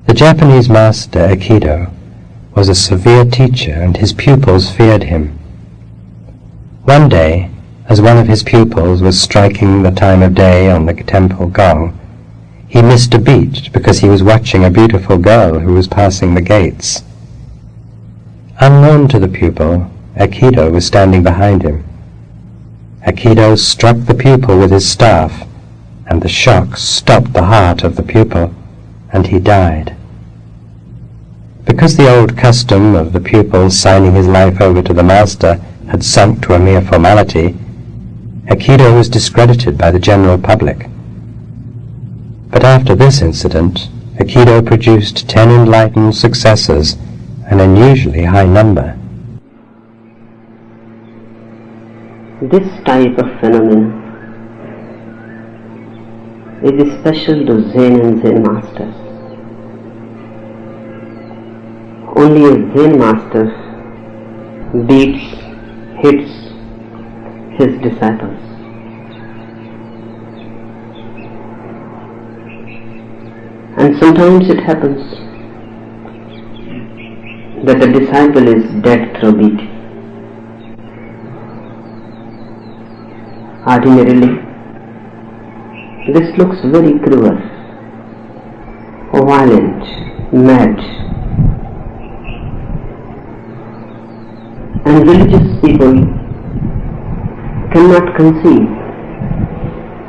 The Japanese master Aikido was a severe teacher, and his pupils feared him. One day, as one of his pupils was striking the time of day on the temple gong, he missed a beat because he was watching a beautiful girl who was passing the gates. Unknown to the pupil, Aikido was standing behind him. Aikido struck the pupil with his staff, and the shock stopped the heart of the pupil, and he died. Because the old custom of the pupil signing his life over to the master had sunk to a mere formality, Aikido was discredited by the general public. But after this incident, Aikido produced 10 enlightened successors, an unusually high number. This type of phenomenon is special to Zen and Zen masters. Only a Zen master beats, hits his disciples. And sometimes it happens that the disciple is dead through beating. Ordinarily, this looks very cruel, violent, mad, and religious people cannot conceive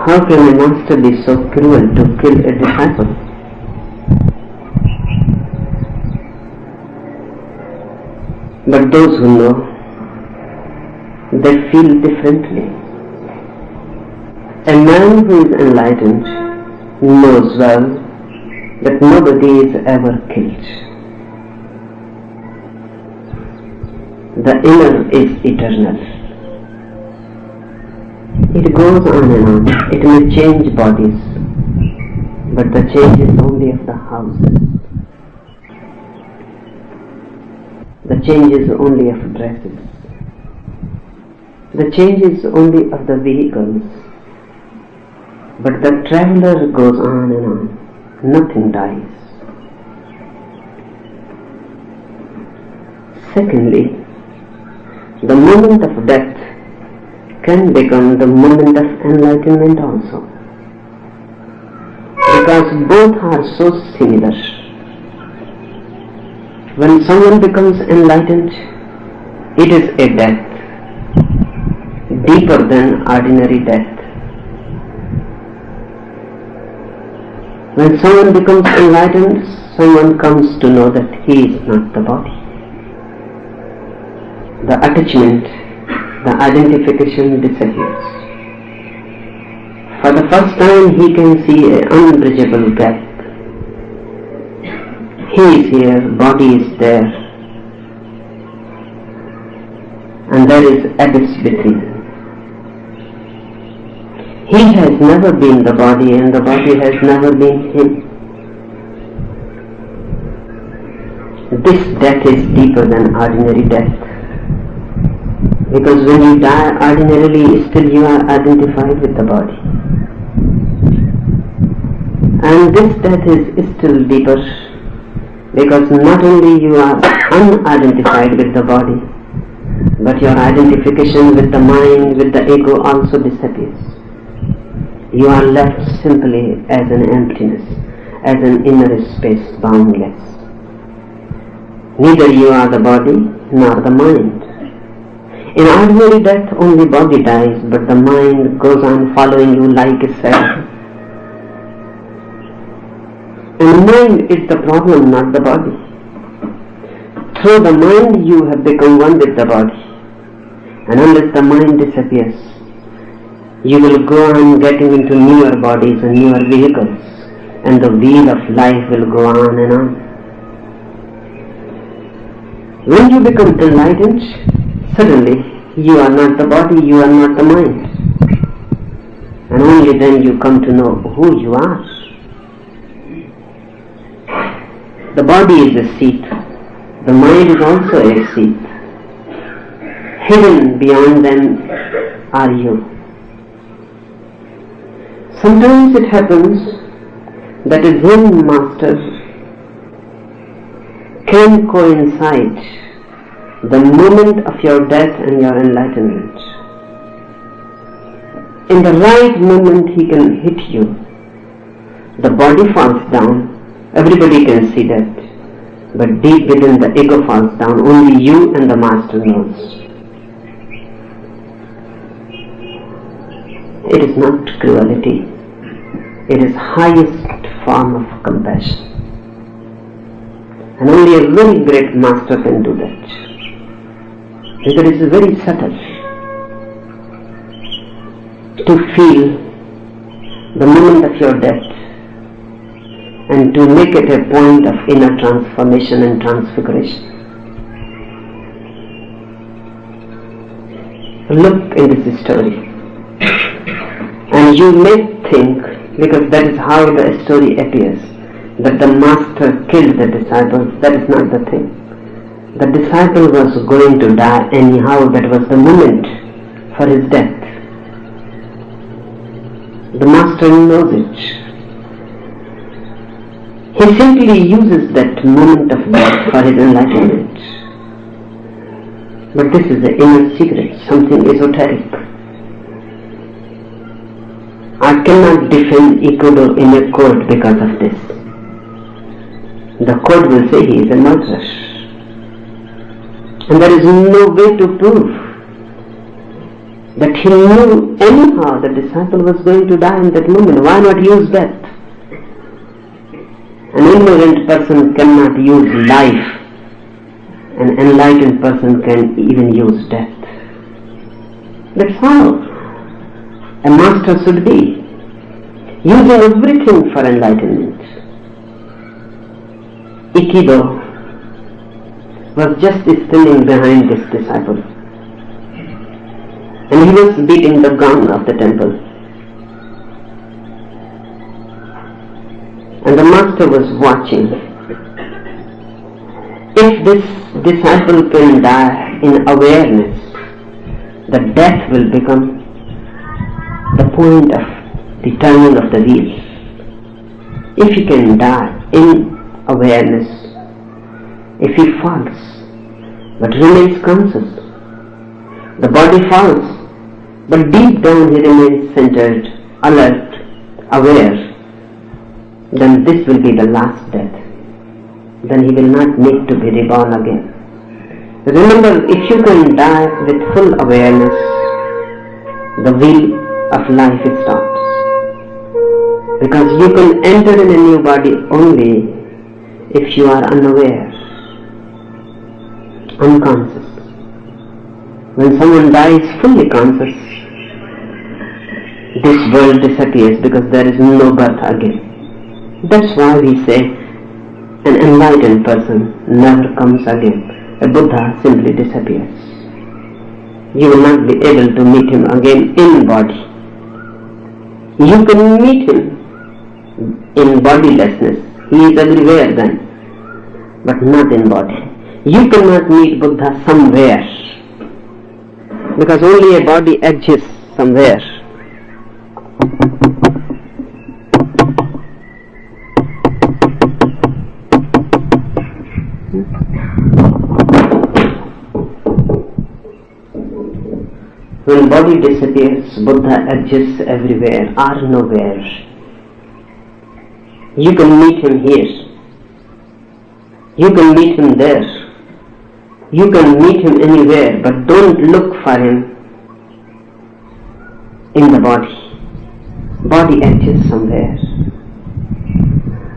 how can a master be so cruel to kill a disciple. But those who know, they feel differently. A man who is enlightened knows well that nobody is ever killed. The inner is eternal. It goes on and on. It may change bodies, but the change is only of the houses. The change is only of dresses. The change is only of the vehicles. But the traveler goes on and on. Nothing dies. Secondly, the moment of death can become the moment of enlightenment also, because both are so similar. When someone becomes enlightened, it is a death deeper than ordinary death. When someone becomes enlightened, someone comes to know that he is not the body. The attachment, the identification disappears. For the first time he can see an unbridgeable gap. He is here, body is there, and there is abyss between. He has never been the body, and the body has never been him. This death is deeper than ordinary death, because when you die ordinarily, still you are identified with the body. And this death is still deeper, because not only you are unidentified with the body, but your identification with the mind, with the ego also disappears. You are left simply as an emptiness, as an inner space boundless. Neither you are the body nor the mind. In ordinary death only body dies, but the mind goes on following you like a cell. And mind is the problem, not the body. Through the mind you have become one with the body. And unless the mind disappears, you will go on getting into newer bodies and newer vehicles, and the wheel of life will go on and on. When you become enlightened, suddenly you are not the body, you are not the mind. And only then you come to know who you are. The body is a seat. The mind is also a seat. Hidden beyond them are you. Sometimes it happens that a Zen master can coincide, the moment of your death and your enlightenment. In the right moment he can hit you. The body falls down, everybody can see that. But deep within the ego falls down, only you and the Master knows. It is not cruelty, it is highest form of compassion. And only a very great Master can do that. Because it is very subtle to feel the moment of your death and to make it a point of inner transformation and transfiguration. Look in this story and you may think, because that is how the story appears, that the Master killed the disciples. That is not the thing. The disciple was going to die anyhow. That was the moment for his death. The Master knows it. He simply uses that moment of death for his enlightenment. But this is the inner secret, something esoteric. I cannot defend Ecuador in a court because of this. The court will say he is a murderer. And there is no way to prove that he knew anyhow the disciple was going to die in that moment. Why not use death? An ignorant person cannot use life. An enlightened person can even use death. That's how a Master should be, using everything for enlightenment. Ikido was just standing behind this disciple, and he was beating the gong of the temple. And the Master was watching. If this disciple can die in awareness, the death will become the point of the turning of the wheel. If he can die in awareness, if he falls but remains conscious, the body falls but deep down he remains centered, alert, aware, then this will be the last death. Then he will not need to be reborn again. Remember, if you can die with full awareness, the wheel of life stops. Because you can enter in a new body only if you are unaware, unconscious. When someone dies fully conscious, this world disappears because there is no birth again. That's why we say an enlightened person never comes again. A Buddha simply disappears. You will not be able to meet him again in body. You can meet him in bodilessness. He is everywhere then, but not in body. You cannot meet Buddha somewhere, because only a body exists somewhere. When body disappears, Buddha exists everywhere or nowhere. You can meet him here. You can meet him there. You can meet him anywhere, but don't look for him in the body. Body exists somewhere.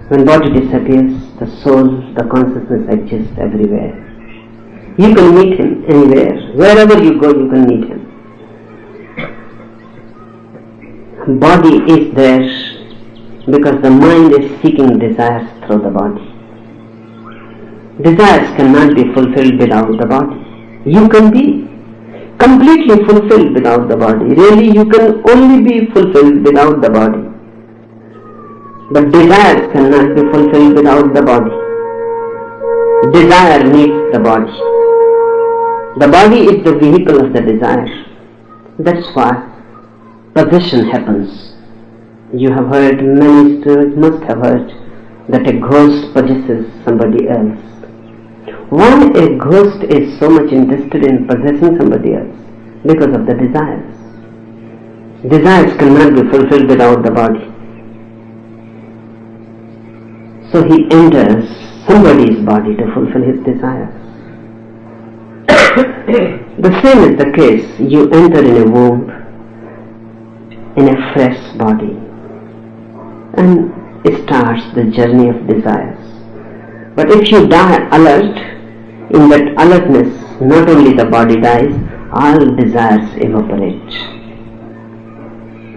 When body disappears, the soul, the consciousness exists everywhere. You can meet him anywhere. Wherever you go, you can meet him. Body is there because the mind is seeking desires through the body. Desires cannot be fulfilled without the body. You can be completely fulfilled without the body. Really, you can only be fulfilled without the body. But desires cannot be fulfilled without the body. Desire needs the body. The body is the vehicle of the desire. That's why possession happens. You have heard many stories, must have heard, that a ghost possesses somebody else. Why a ghost is so much interested in possessing somebody else? Because of the desires. Desires cannot be fulfilled without the body. So he enters somebody's body to fulfill his desires. The same is the case. You enter in a womb, in a fresh body, and it starts the journey of desires. But if you die alert, in that alertness, not only the body dies, all desires evaporate.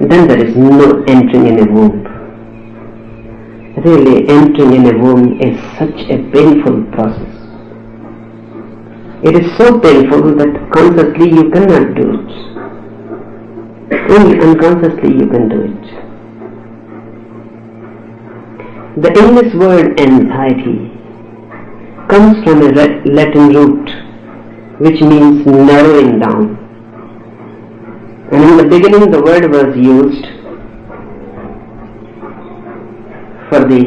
Then there is no entering in a womb. Really, entering in a womb is such a painful process. It is so painful that consciously you cannot do it. Only unconsciously you can do it. The English word anxiety comes from a Latin root which means narrowing down. And in the beginning the word was used for the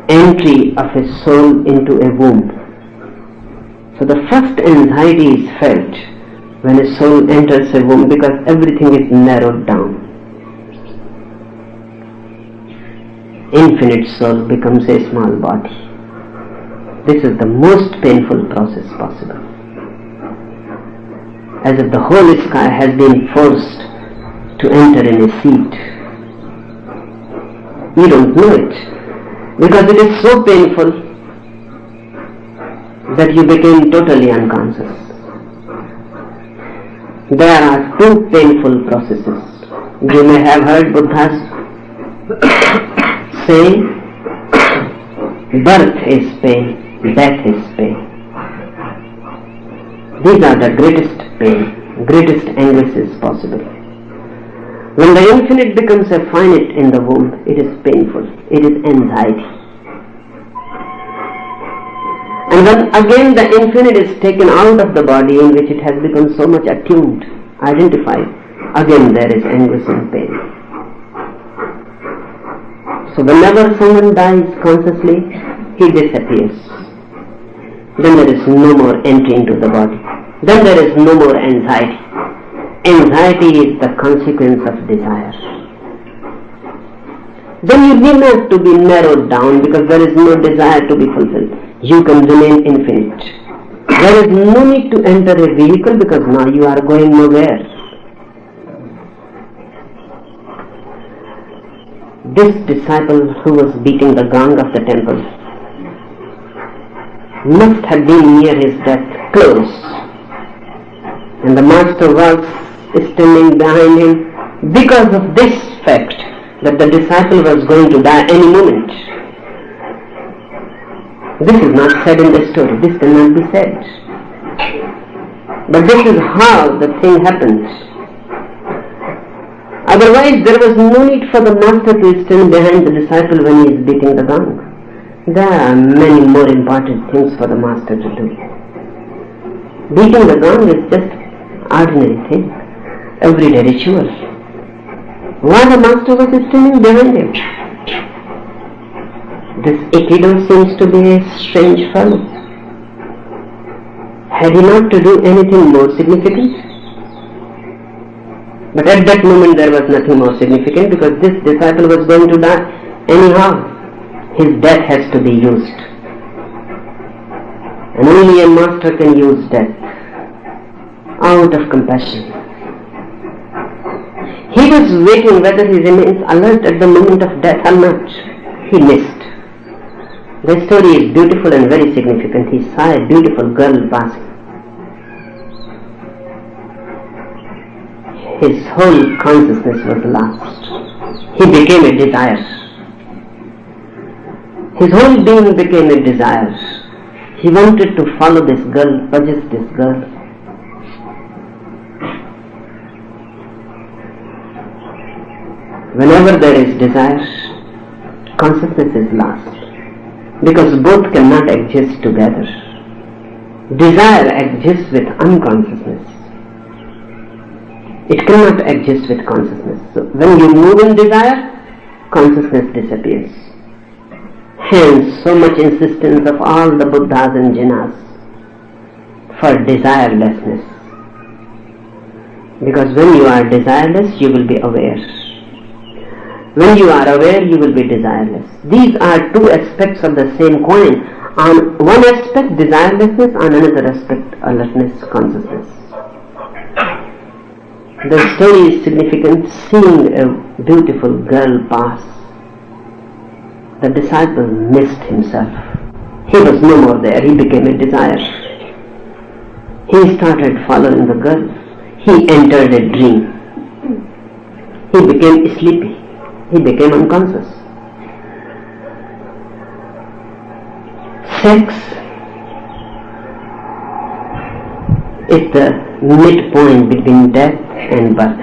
entry of a soul into a womb. So the first anxiety is felt when a soul enters a womb because everything is narrowed down. Infinite soul becomes a small body. This is the most painful process possible. As if the whole sky has been forced to enter in a seed. You don't know it because it is so painful that you became totally unconscious. There are two painful processes. You may have heard Buddha's saying, birth is pain, death is pain. These are the greatest pain, greatest anguishes possible. When the infinite becomes a finite in the womb, it is painful, it is anxiety. And when again the infinite is taken out of the body in which it has become so much attuned, identified, again there is anguish and pain. So whenever someone dies consciously, he disappears. Then there is no more entry into the body. Then there is no more anxiety. Anxiety is the consequence of desire. Then you need not to be narrowed down because there is no desire to be fulfilled. You can remain infinite. There is no need to enter a vehicle because now you are going nowhere. This disciple who was beating the gong of the temple must have been near his death, close. And the master was standing behind him because of this fact that the disciple was going to die any moment. This is not said in the story, this cannot be said. But this is how the thing happens. Otherwise there was no need for the master to stand behind the disciple when he is beating the gong. There are many more important things for the master to do. Beating the gong is just ordinary thing, everyday ritual. Why the master was standing behind him? This Aikido seems to be a strange fellow. Had he not to do anything more significant? But at that moment there was nothing more significant because this disciple was going to die anyhow. His death has to be used. And only a master can use death out of compassion. He was waiting whether he remains alert at the moment of death or not. He missed. The story is beautiful and very significant. He saw a beautiful girl passing. His whole consciousness was lost. He became a desire. His whole being became a desire. He wanted to follow this girl, possess this girl. Whenever there is desire, consciousness is lost. Because both cannot exist together. Desire exists with unconsciousness. It cannot exist with consciousness. So when you move in desire, consciousness disappears. Hence, so much insistence of all the Buddhas and Jinas for desirelessness. Because when you are desireless, you will be aware. When you are aware, you will be desireless. These are two aspects of the same coin. On one aspect, desirelessness, on another aspect, alertness, consciousness. The story is significant. Seeing a beautiful girl pass, the disciple missed himself. He was no more there. He became a desire. He started following the girl. He entered a dream. He became sleepy. He became unconscious. Sex is the midpoint between death and birth.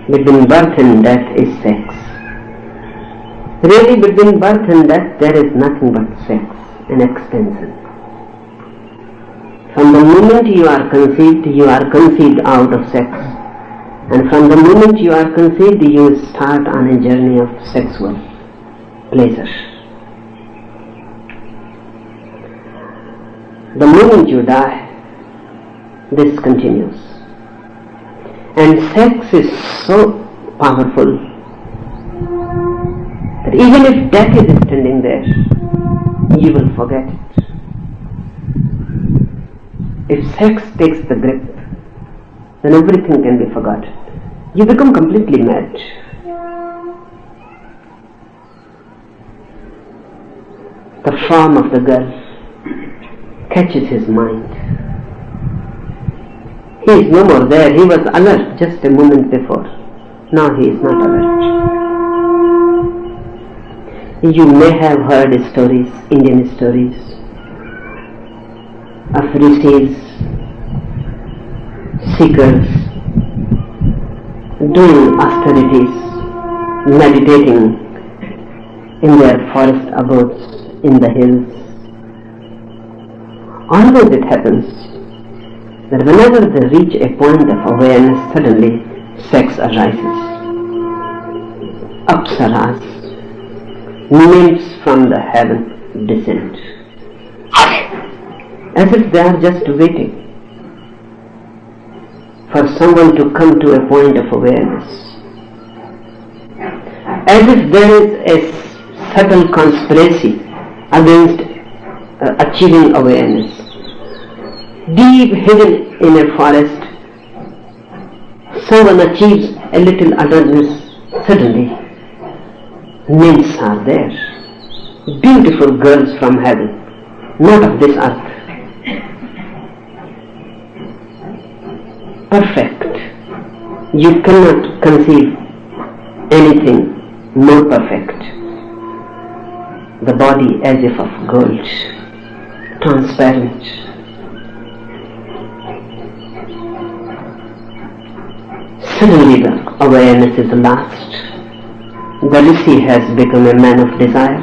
Between birth and death is sex. Really, between birth and death there is nothing but sex, an extension. From the moment you are conceived out of sex. And from the moment you are conceived, you start on a journey of sexual pleasure. The moment you die, this continues. And sex is so powerful that even if death is standing there, you will forget it. If sex takes the grip, then everything can be forgotten. You become completely mad. The form of the girl catches his mind. He is no more there. He was alert just a moment before. Now he is not alert. You may have heard stories, Indian stories, of rishis, seekers, doing austerities, meditating in their forest abodes in the hills. Always it happens that whenever they reach a point of awareness, suddenly sex arises. Apsaras, nymphs from the heaven descend, as if they are just waiting for someone to come to a point of awareness. As if there is a subtle conspiracy against achieving awareness. Deep hidden in a forest, someone achieves a little awareness, suddenly nymphs are there. Beautiful girls from heaven, not of this earth. Perfect. You cannot conceive anything more perfect. The body as if of gold, transparent. Suddenly the awareness is lost. The rishi has become a man of desire.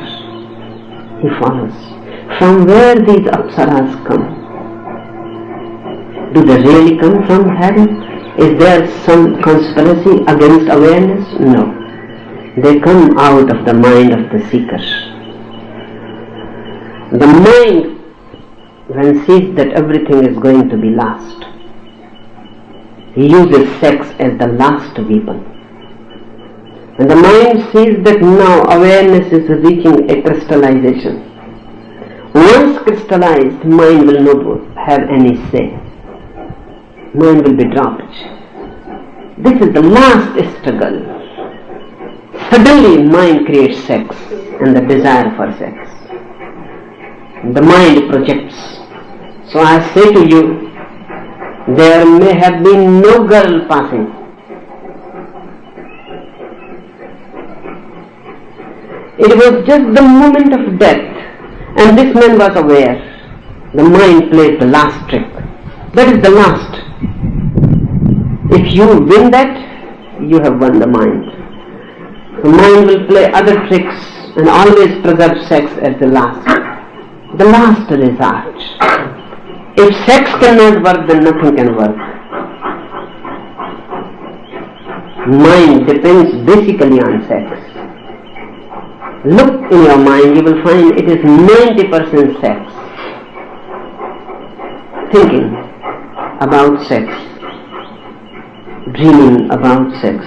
He follows. From where these apsaras come? Do they really come from heaven? Is there some conspiracy against awareness? No. They come out of the mind of the seeker. The mind, when sees that everything is going to be lost, uses sex as the last weapon. And the mind sees that now awareness is reaching a crystallization. Once crystallized, mind will not have any say. Mind will be dropped. This is the last struggle. Suddenly mind creates sex and the desire for sex. The mind projects. So I say to you, there may have been no girl passing. It was just the moment of death, and this man was aware. The mind played the last trick. That is the last. If you win that, you have won the mind. The mind will play other tricks and always preserve sex as the last resort. If sex cannot work, then nothing can work. Mind depends basically on sex. look in your mind, you will find it is 90% sex. Thinking about sex, dreaming about sex,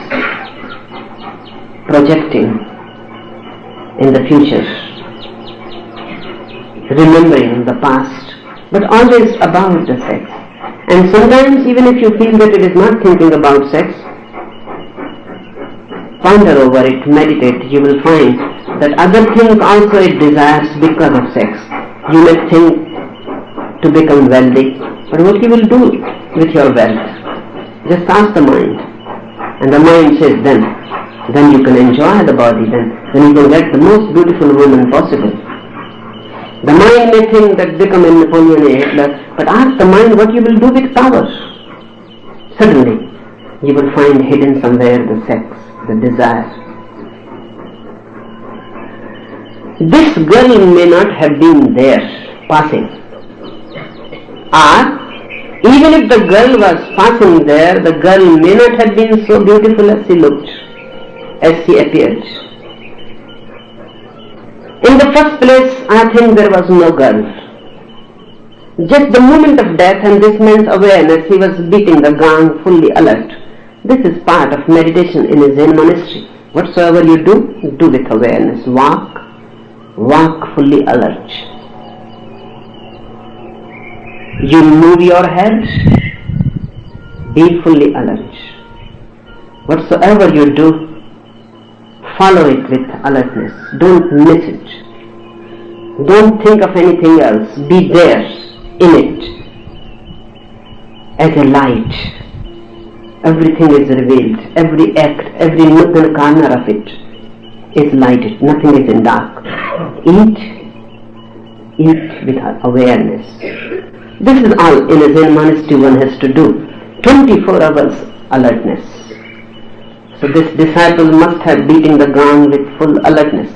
projecting in the future, remembering the past, but always about the sex. And sometimes even if you feel that it is not thinking about sex, ponder over it, meditate, you will find that other things also it desires because of sex. You may think to become wealthy, but what you will do with your wealth? Just ask the mind, and the mind says then you can enjoy the body, then you can get the most beautiful woman possible. The mind may think that become a Napoleon, a Hitler, but ask the mind what you will do with power. Suddenly you will find hidden somewhere the sex, the desire. This girl may not have been there, passing. Or, even if the girl was passing there, the girl may not have been so beautiful as she looked, as she appeared. In the first place, I think there was no girl. Just the moment of death and this man's awareness, he was beating the gong fully alert. This is part of meditation in a Zen monastery. Whatsoever you do with awareness. Walk fully alert. You move your head, be fully alert. Whatsoever you do, follow it with alertness. Don't miss it. Don't think of anything else. Be there in it as a light. Everything is revealed. Every act, every nook and corner of it is lighted. Nothing is in dark. Eat with awareness. This is all in a Zen monastery one has to do. 24 hours alertness. So this disciple must have beating the gong with full alertness.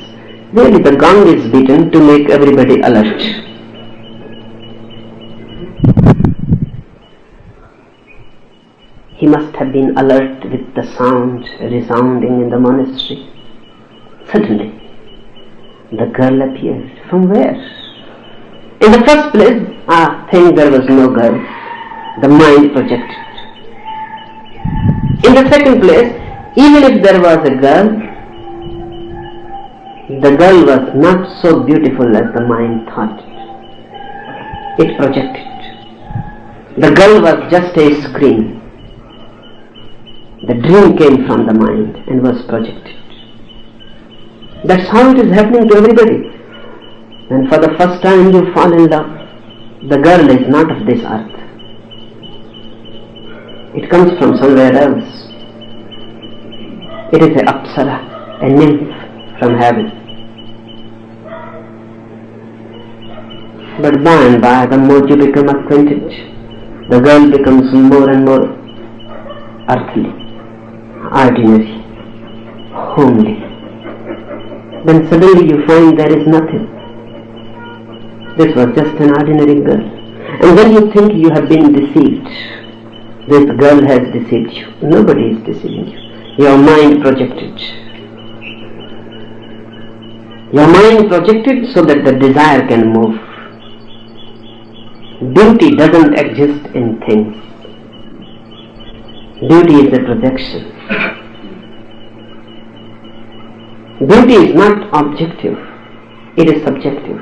Really the gong is beaten to make everybody alert. He must have been alert with the sound resounding in the monastery. Suddenly, the girl appeared. From where? In the first place, I think there was no girl. The mind projected. In the second place, even if there was a girl, the girl was not so beautiful as the mind thought it. It projected. The girl was just a screen. The dream came from the mind and was projected. That's how it is happening to everybody. And for the first time you fall in love. The girl is not of this earth. It comes from somewhere else. It is a apsara, a nymph from heaven. But by and by, the more you become acquainted, the girl becomes more and more earthly, ordinary, homely. Then suddenly you find there is nothing. This was just an ordinary girl. And then you think you have been deceived. This girl has deceived you. Nobody is deceiving you. Your mind projected. Your mind projected so that the desire can move. Beauty doesn't exist in things. Beauty is a projection. Beauty is not objective. It is subjective.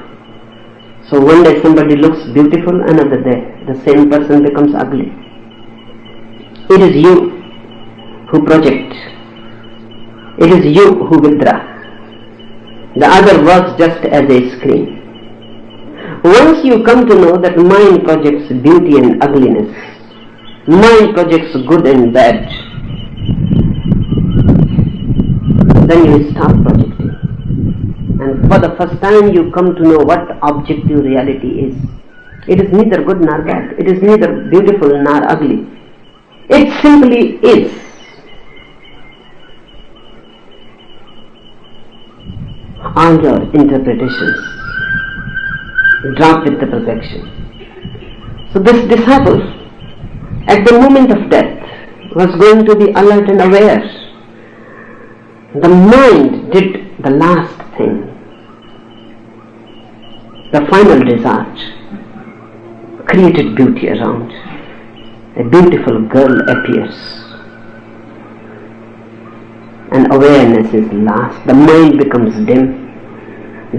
So one day somebody looks beautiful, another day the same person becomes ugly. It is you who project. It is you who withdraw. The other works just as a screen. Once you come to know that mind projects beauty and ugliness, mind projects good and bad, then you stop projecting. And for the first time you come to know what objective reality is. It is neither good nor bad. It is neither beautiful nor ugly. It simply is. All your interpretations drop with the projection. So this disciple, at the moment of death, was going to be alert and aware. The mind did the last thing. The final result, created beauty around. A beautiful girl appears. And awareness is lost. The mind becomes dim.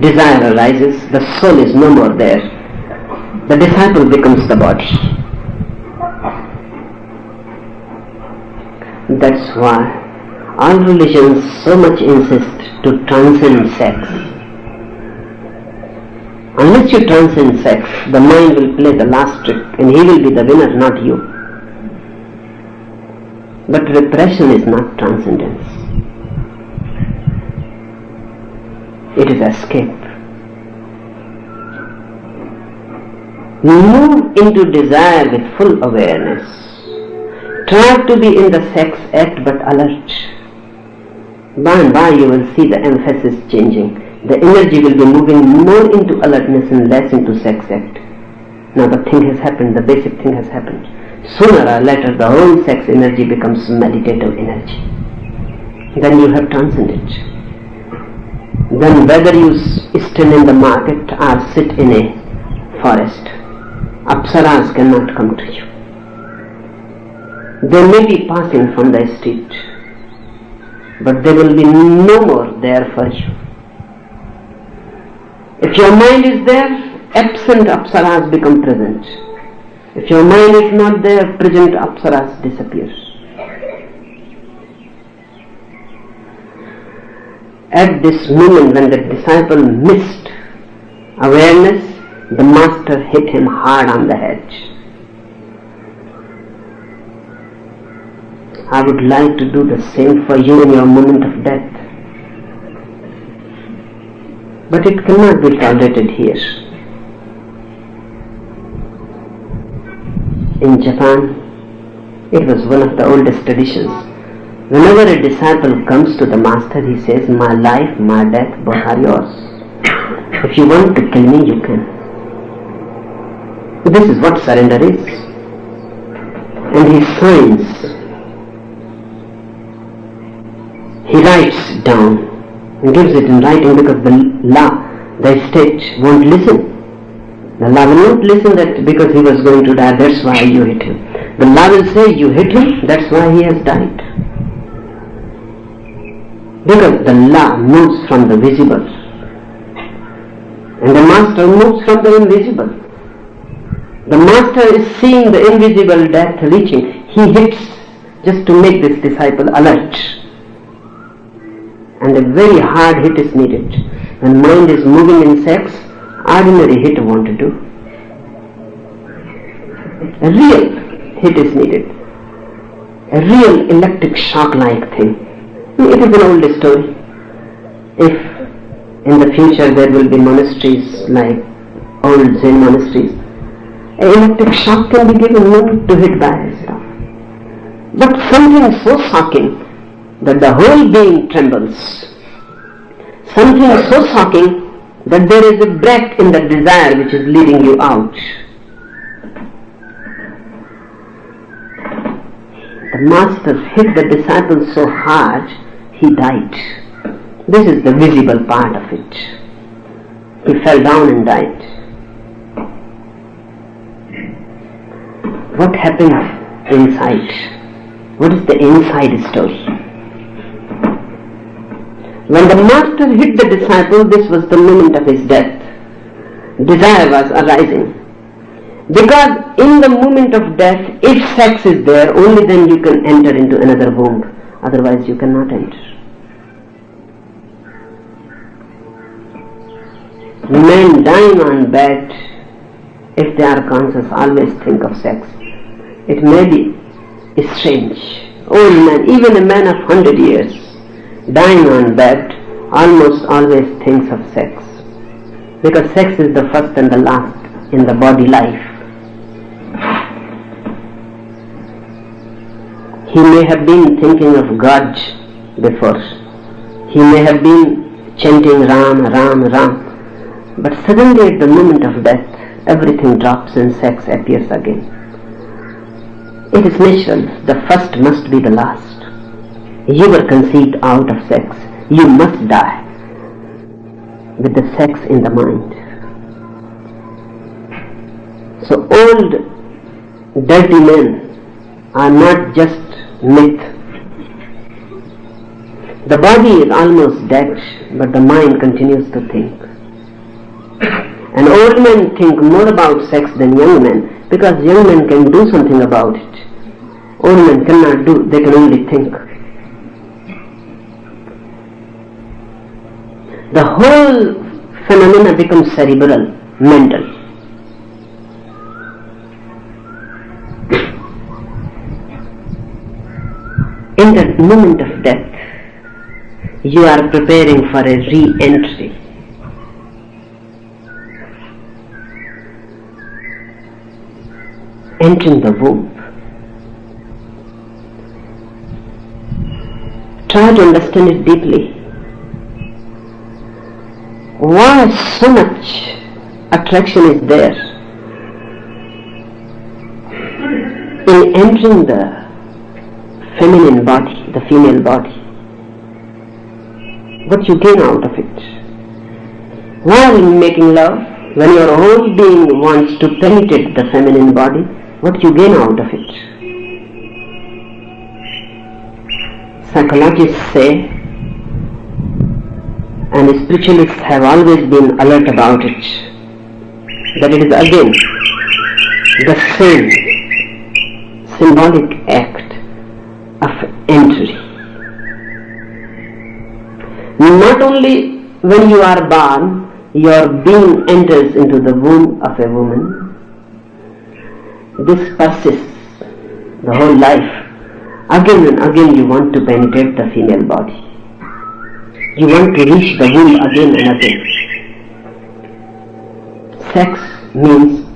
Desire arises. The soul is no more there. The disciple becomes the body. That's why all religions so much insist to transcend sex. Unless you transcend sex, the mind will play the last trick and he will be the winner, not you. But repression is not transcendence. It is escape. Move into desire with full awareness. Try to be in the sex act but alert. By and by you will see the emphasis changing. The energy will be moving more into alertness and less into sex act. Now the thing has happened, the basic thing has happened. Sooner or later the whole sex energy becomes meditative energy. Then you have transcended. Then whether you stand in the market or sit in a forest, apsaras cannot come to you. They may be passing from the street, but they will be no more there for you. If your mind is there, absent apsaras become present. If your mind is not there, present apsaras disappears. At this moment when the disciple missed awareness, the master hit him hard on the head. I would like to do the same for you in your moment of death. But it cannot be tolerated here. In Japan, it was one of the oldest traditions. Whenever a disciple comes to the master, he says, my life, my death, both are yours. If you want to kill me, you can. This is what surrender is. And he signs. He writes down and gives it in writing because the law, the state won't listen. The law will not listen that because he was going to die, that's why you hit him. The law will say you hit him, that's why he has died. Because the law moves from the visible and the master moves from the invisible. The master is seeing the invisible death reaching. He hits just to make this disciple alert. And a very hard hit is needed. When mind is moving in sex, ordinary hit won't do. A real hit is needed. A real electric shock-like thing. It is an old story. If in the future there will be monasteries like old Zen monasteries, an electric shock can be given, not to hit by stuff. But something so shocking that the whole being trembles. Something so shocking that there is a break in the desire which is leading you out. The master hit the disciple so hard, he died. This is the visible part of it. He fell down and died. What happened inside? What is the inside story? When the master hit the disciple, this was the moment of his death. Desire was arising. Because in the moment of death, if sex is there, only then you can enter into another womb. Otherwise you cannot enter. Men dying on bed, if they are conscious, always think of sex. It may be strange. Old man, even a man of 100 years, dying on bed, almost always thinks of sex. Because sex is the first and the last in the body life. He may have been thinking of God before. He may have been chanting Ram, Ram, Ram. But suddenly at the moment of death, everything drops and sex appears again. It is natural. The first must be the last. You were conceived out of sex. You must die. with the sex in the mind. So old dirty men are not just myth. The body is almost dead, but the mind continues to think. And old men think more about sex than young men, because young men can do something about it. Old men cannot do, they can only think. The whole phenomena becomes cerebral, mental. In the moment of death, you are preparing for a re-entry. Entering the womb. Try to understand it deeply. Why so much attraction is there in entering the feminine body, the female body? What you gain out of it? While making love, when your whole being wants to penetrate the feminine body, what you gain out of it? Psychologists say, and spiritualists have always been alert about it, that it is again the same symbolic act of entry. Not only when you are born, your being enters into the womb of a woman. This persists the whole life. Again and again you want to penetrate the female body. You want to reach the womb again and again. Sex means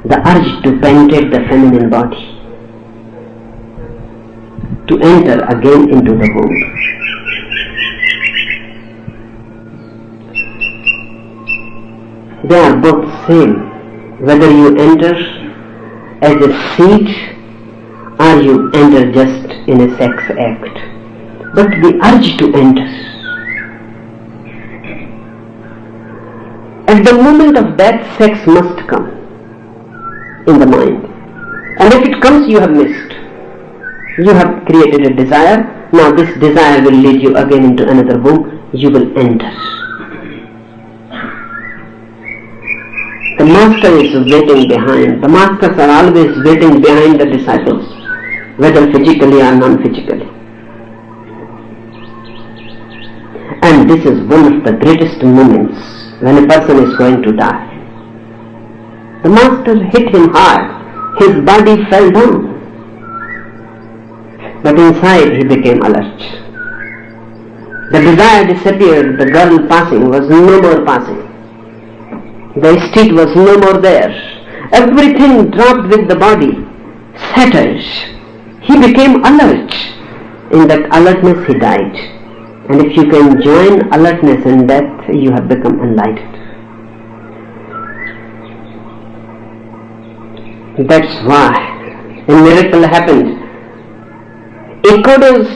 the urge to penetrate the feminine body, to enter again into the womb. They are both same, whether you enter as a seed or you enter just in a sex act. But the urge to enter. At the moment of death, sex must come in the mind. And if it comes, you have missed. You have created a desire. Now this desire will lead you again into another womb. You will enter. The master is waiting behind. The masters are always waiting behind the disciples, whether physically or non-physically. And this is one of the greatest moments when a person is going to die. The master hit him hard. His body fell down. But inside he became alert. The desire disappeared. The girl passing was no more passing. The street was no more there. Everything dropped with the body, settled. He became alert. In that alertness he died. And if you can join alertness and death, you have become enlightened. That's why a miracle happened. Ikodo's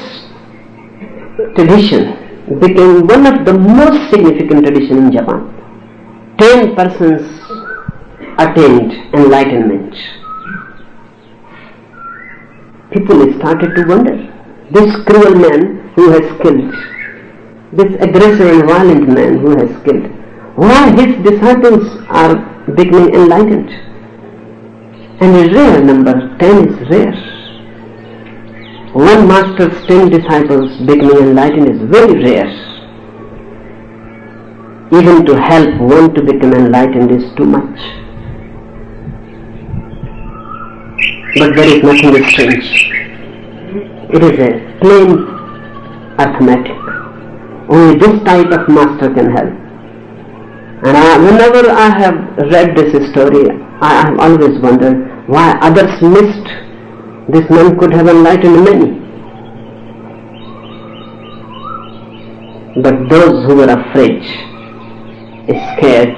tradition became one of the most significant traditions in Japan. 10 persons attained enlightenment. People started to wonder, this cruel man who has killed, this aggressive and violent man who has killed, why his disciples are becoming enlightened? And a rare number, 10 is rare. One master's 10 disciples becoming enlightened is very rare. Even to help one to become enlightened is too much. But there is nothing strange. It is a plain arithmetic. Only this type of master can help. And whenever I have read this story, I have always wondered why others missed. This man could have enlightened many. But those who were afraid, scared,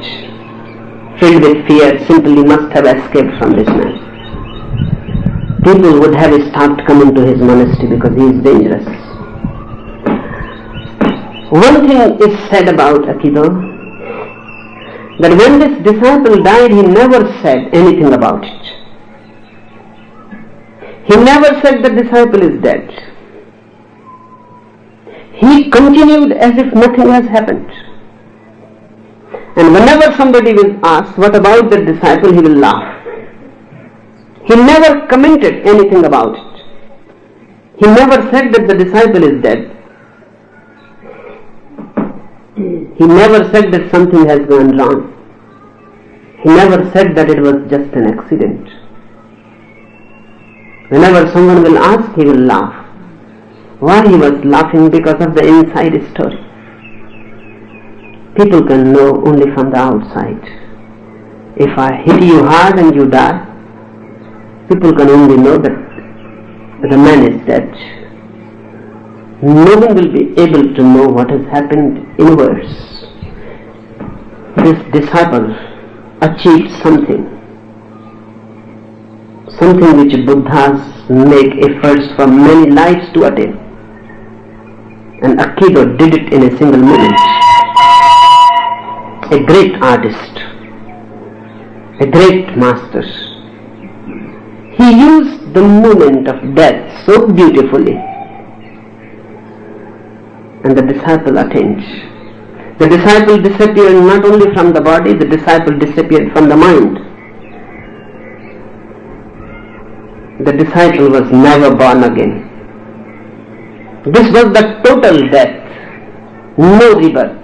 filled with fear, simply must have escaped from this man. People would have stopped coming to his monastery because he is dangerous. One thing is said about Aikido, that when this disciple died, he never said anything about it. He never said the disciple is dead. He continued as if nothing has happened. And whenever somebody will ask, what about the disciple, he will laugh. He never commented anything about it. He never said that the disciple is dead. He never said that something has gone wrong. He never said that it was just an accident. Whenever someone will ask, he will laugh. Why he was laughing? Because of the inside story. People can know only from the outside. If I hit you hard and you die, people can only know that the man is dead. No one will be able to know what has happened inwards. This disciple achieved something which Buddhas make efforts for many lives to attain. And Aikido did it in a single moment. A great artist, a great master. He used the moment of death so beautifully, and the disciple attained. The disciple disappeared not only from the body, the disciple disappeared from the mind. The disciple was never born again. This was the total death, no rebirth.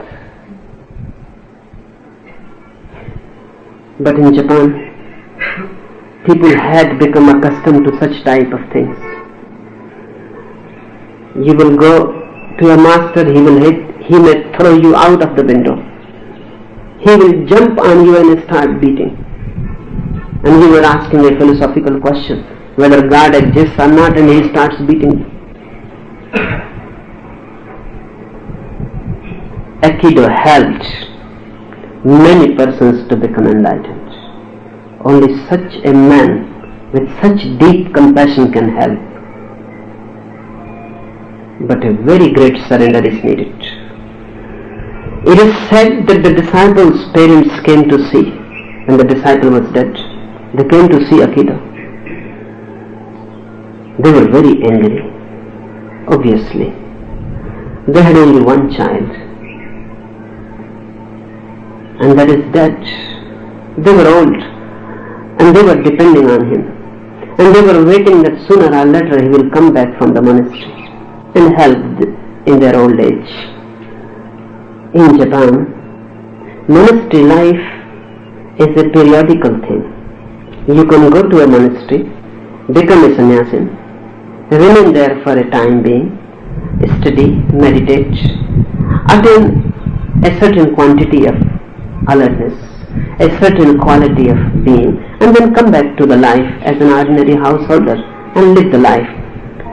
But in Japan, people had become accustomed to such type of things. You will go to a master, he may throw you out of the window. He will jump on you and start beating. And you were asking a philosophical question, whether God exists or not, and he starts beating you. Aikido helped many persons to become enlightened. Only such a man with such deep compassion can help. But a very great surrender is needed. It is said that the disciples' parents came to see when the disciple was dead. They came to see Aikido. They were very angry, obviously. They had only one child, and that is dead. They were old, and they were depending on him, and they were waiting that sooner or later he will come back from the monastery and help in their old age. In Japan, monastery life is a periodical thing. You can go to a monastery, become a sannyasin, remain there for a time being, study, meditate, attain a certain quantity of alertness, a certain quality of being, and then come back to the life as an ordinary householder and live the life.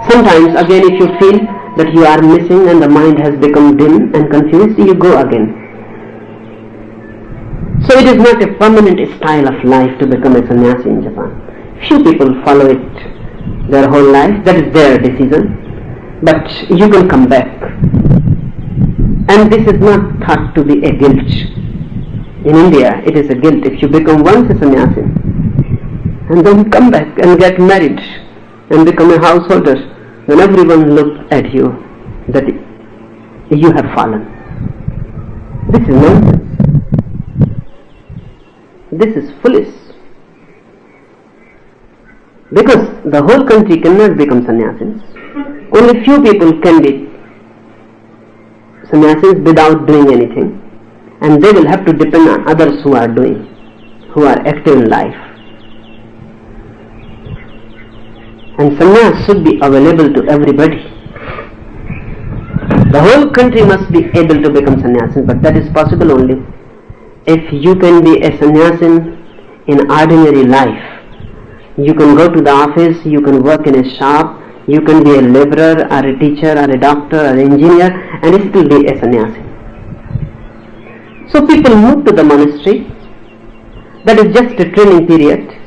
Sometimes again, if you feel that you are missing and the mind has become dim and confused, you go again. So it is not a permanent style of life to become a sannyasi in Japan. Few people follow it their whole life, that is their decision, but you can come back. And this is not thought to be a guilt. In India, it is a guilt if you become once a sannyasi and then come back and get married and become a householder, then everyone looks at you that you have fallen. This is nonsense. This is foolish. Because the whole country cannot become sannyasis. Only few people can be sannyasis without doing anything. And they will have to depend on others who are doing, who are active in life. And sannyas should be available to everybody. The whole country must be able to become sannyasin, but that is possible only if you can be a sannyasin in ordinary life. You can go to the office, you can work in a shop, you can be a laborer or a teacher or a doctor or an engineer and still be a sannyasi. So people move to the monastery. That is just a training period.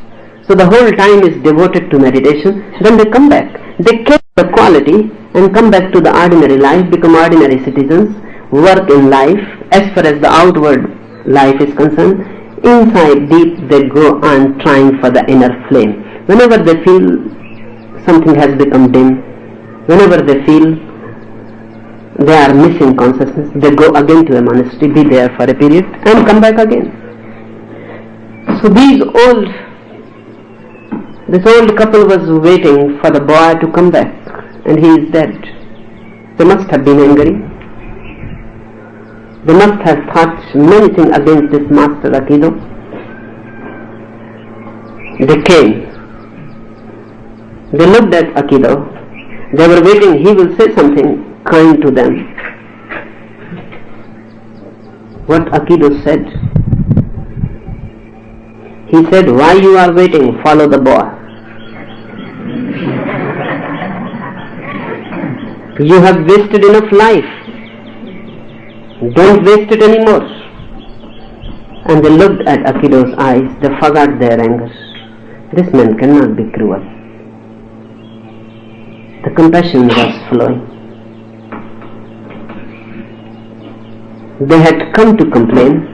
So the whole time is devoted to meditation. Then they come back. They keep the quality and come back to the ordinary life, become ordinary citizens, work in life as far as the outward life is concerned, inside deep they go on trying for the inner flame. Whenever they feel something has become dim, whenever they feel they are missing consciousness, they go again to a monastery, be there for a period and come back again. So this old couple was waiting for the boy to come back, and he is dead. They must have been angry. They must have thought many things against this master Aikido. They came. They looked at Aikido. They were waiting, he will say something kind to them. What Aikido said? He said, why you are waiting? Follow the boy. You have wasted enough life. Don't waste it anymore. And they looked at Aikido's eyes. They forgot their anger. This man cannot be cruel. The compassion was flowing. They had come to complain.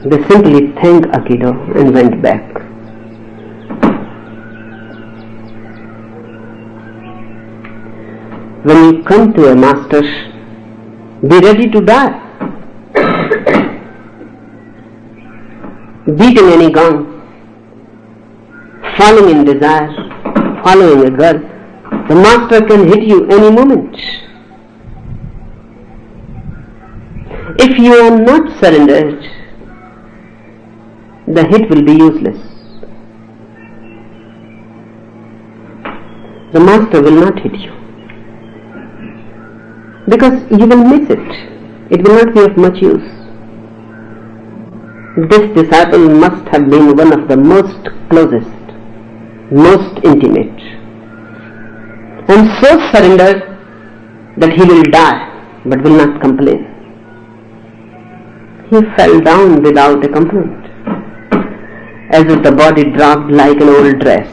They simply thanked Aikido and went back. When you come to a master, be ready to die. Beating any gong, falling in desire, following a girl, the master can hit you any moment. If you are not surrendered, the hit will be useless. The master will not hit you, because you will miss it. It will not be of much use. This disciple must have been one of the most closest, most intimate, and so surrendered that he will die but will not complain. He fell down without a complaint, as if the body dropped like an old dress,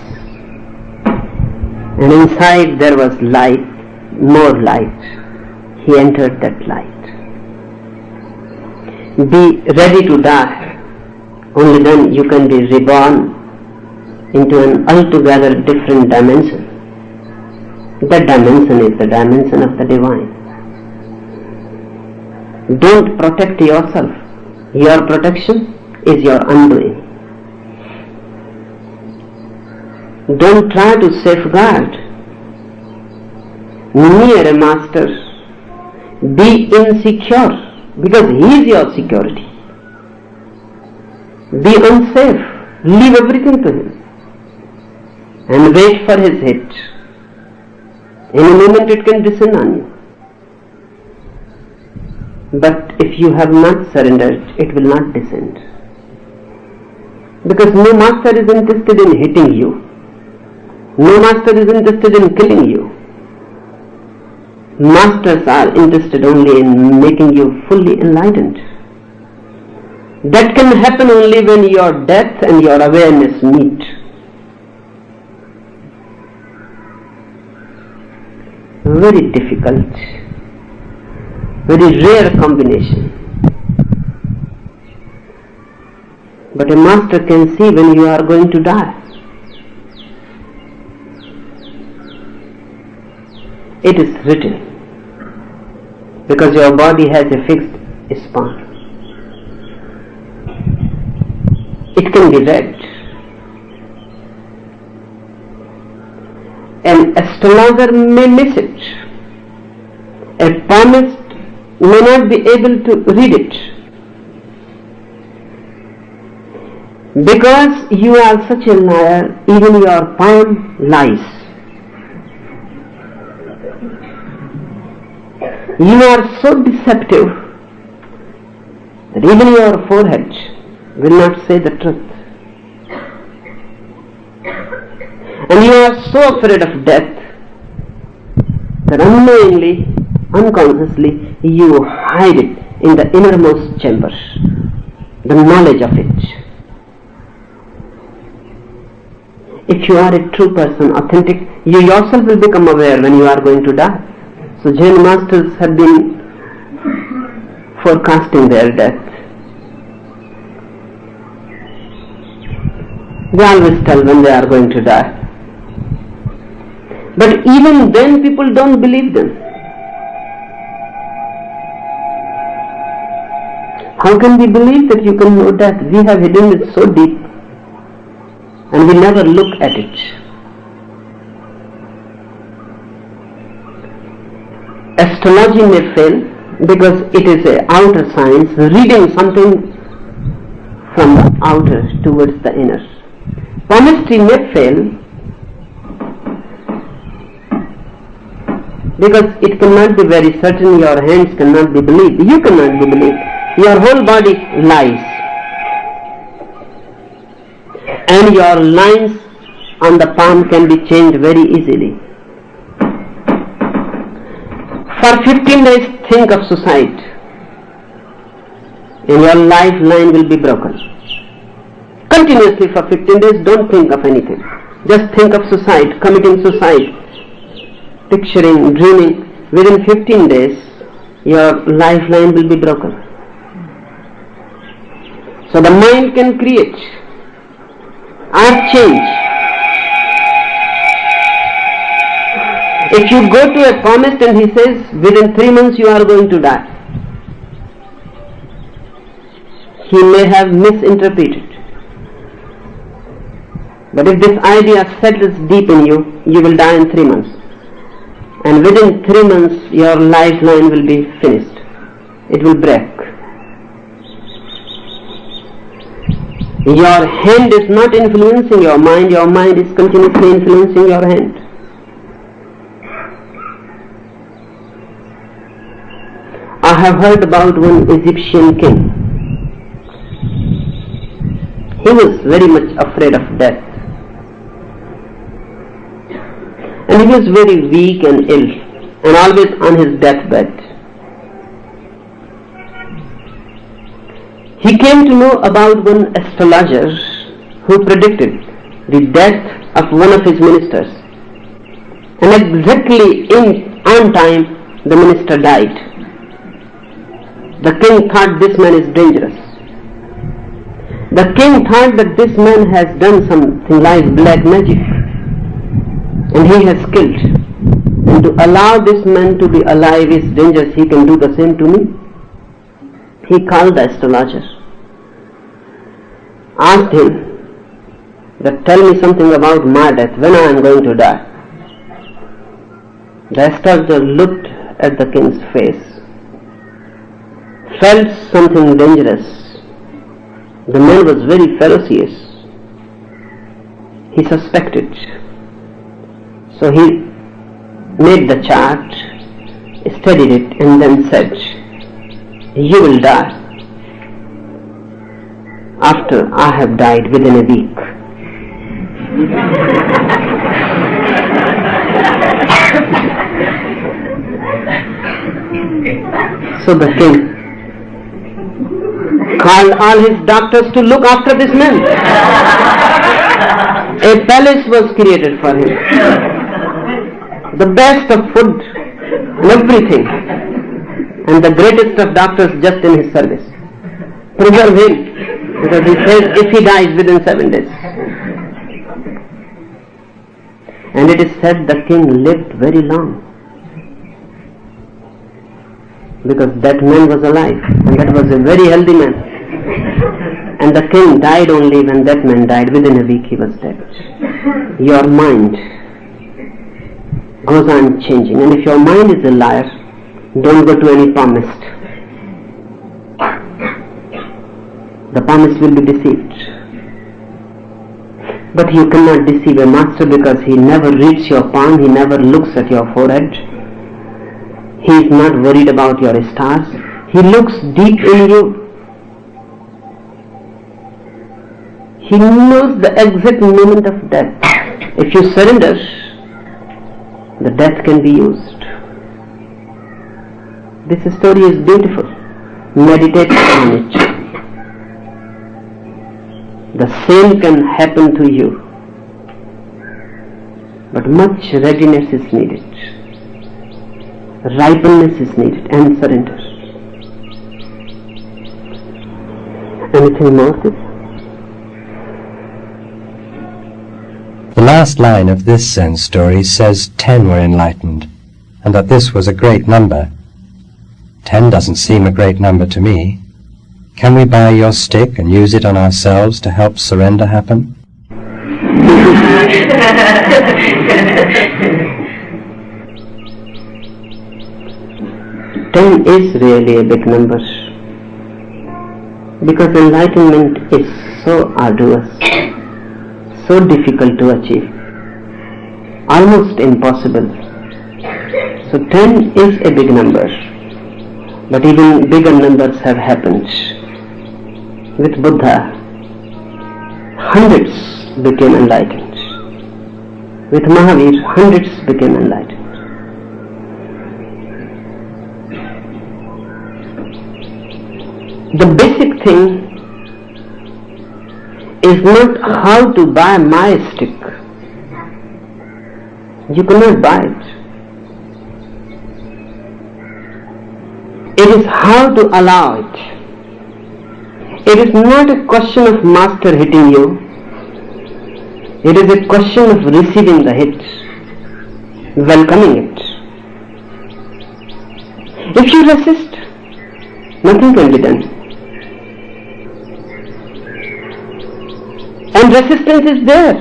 and inside there was light, more light. He entered that light. Be ready to die. Only then you can be reborn into an altogether different dimension. That dimension is the dimension of the divine. Don't protect yourself. Your protection is your undoing. Don't try to safeguard. Near a master, be insecure, because he is your security. Be unsafe. Leave everything to him and wait for his hit. In a moment it can descend on you. But if you have not surrendered, it will not descend. Because no master is interested in hitting you. No master is interested in killing you. Masters are interested only in making you fully enlightened. That can happen only when your death and your awareness meet. Very difficult, very rare combination. But a master can see when you are going to die. It is written, because your body has a fixed span. It can be read. An astrologer may miss it. A palmist may not be able to read it. Because you are such a liar, even your palm lies. You are so deceptive that even your forehead will not say the truth. And you are so afraid of death that unknowingly, unconsciously, you hide it in the innermost chamber, the knowledge of it. If you are a true person, authentic, you yourself will become aware when you are going to die. So Jain masters have been forecasting their death. They always tell when they are going to die. But even then people don't believe them. How can we believe that you can know death? We have hidden it so deep and we never look at it. Astrology may fail because it is an outer science, reading something from the outer towards the inner. Palmistry may fail because it cannot be very certain, your hands cannot be believed, you cannot be believed, your whole body lies. And your lines on the palm can be changed very easily. For 15 days think of suicide and your lifeline will be broken. Continuously for 15 days don't think of anything. Just think of suicide, committing suicide, picturing, dreaming. Within 15 days your lifeline will be broken. So the mind can create art change. If you go to a palmist and he says within 3 months you are going to die, he may have misinterpreted. But if this idea settles deep in you, you will die in 3 months. And within 3 months your lifeline will be finished. It will break. Your hand is not influencing your mind is continuously influencing your hand. I have heard about one Egyptian king. He was very much afraid of death. And he was very weak and ill and always on his deathbed. He came to know about one astrologer who predicted the death of one of his ministers. And exactly on time the minister died. The king thought this man is dangerous. The king thought that this man has done something like black magic and he has killed. And to allow this man to be alive is dangerous, he can do the same to me. He called the astrologer, asked him that tell me something about my death, when I am going to die. The astrologer looked at the king's face, felt something dangerous. The man was very ferocious. He suspected. So he made the chart, studied it and then said, you will die after I have died within a week. So the king called all his doctors to look after this man. A palace was created for him. The best of food and everything. And the greatest of doctors just in his service. Preserve him. Because he says if he dies within 7 days. And it is said the king lived very long. Because that man was alive. And that was a very healthy man. And the king died only when that man died. Within a week he was dead. Your mind goes on changing. And if your mind is a liar, don't go to any palmist. The palmist will be deceived. But you cannot deceive a master because he never reads your palm, he never looks at your forehead. He is not worried about your stars. He looks deep in you. He knows the exact moment of death. If you surrender, the death can be used. This story is beautiful. Meditate on it. The same can happen to you. But much readiness is needed. Ripeness is needed and surrender. Anything more? The last line of this Zen story says 10 were enlightened, and that this was a great number. 10 doesn't seem a great number to me. Can we buy your stick and use it on ourselves to help surrender happen? 10 is really a big number, because enlightenment is so arduous, so difficult to achieve, almost impossible. So 10 is a big number, but even bigger numbers have happened. With Buddha, hundreds became enlightened. With Mahavir, hundreds became enlightened. The basic thing is not how to buy my stick. You cannot buy it. It is how to allow it. It is not a question of master hitting you. It is a question of receiving the hit, welcoming it. If you resist, nothing can be done. And resistance is there.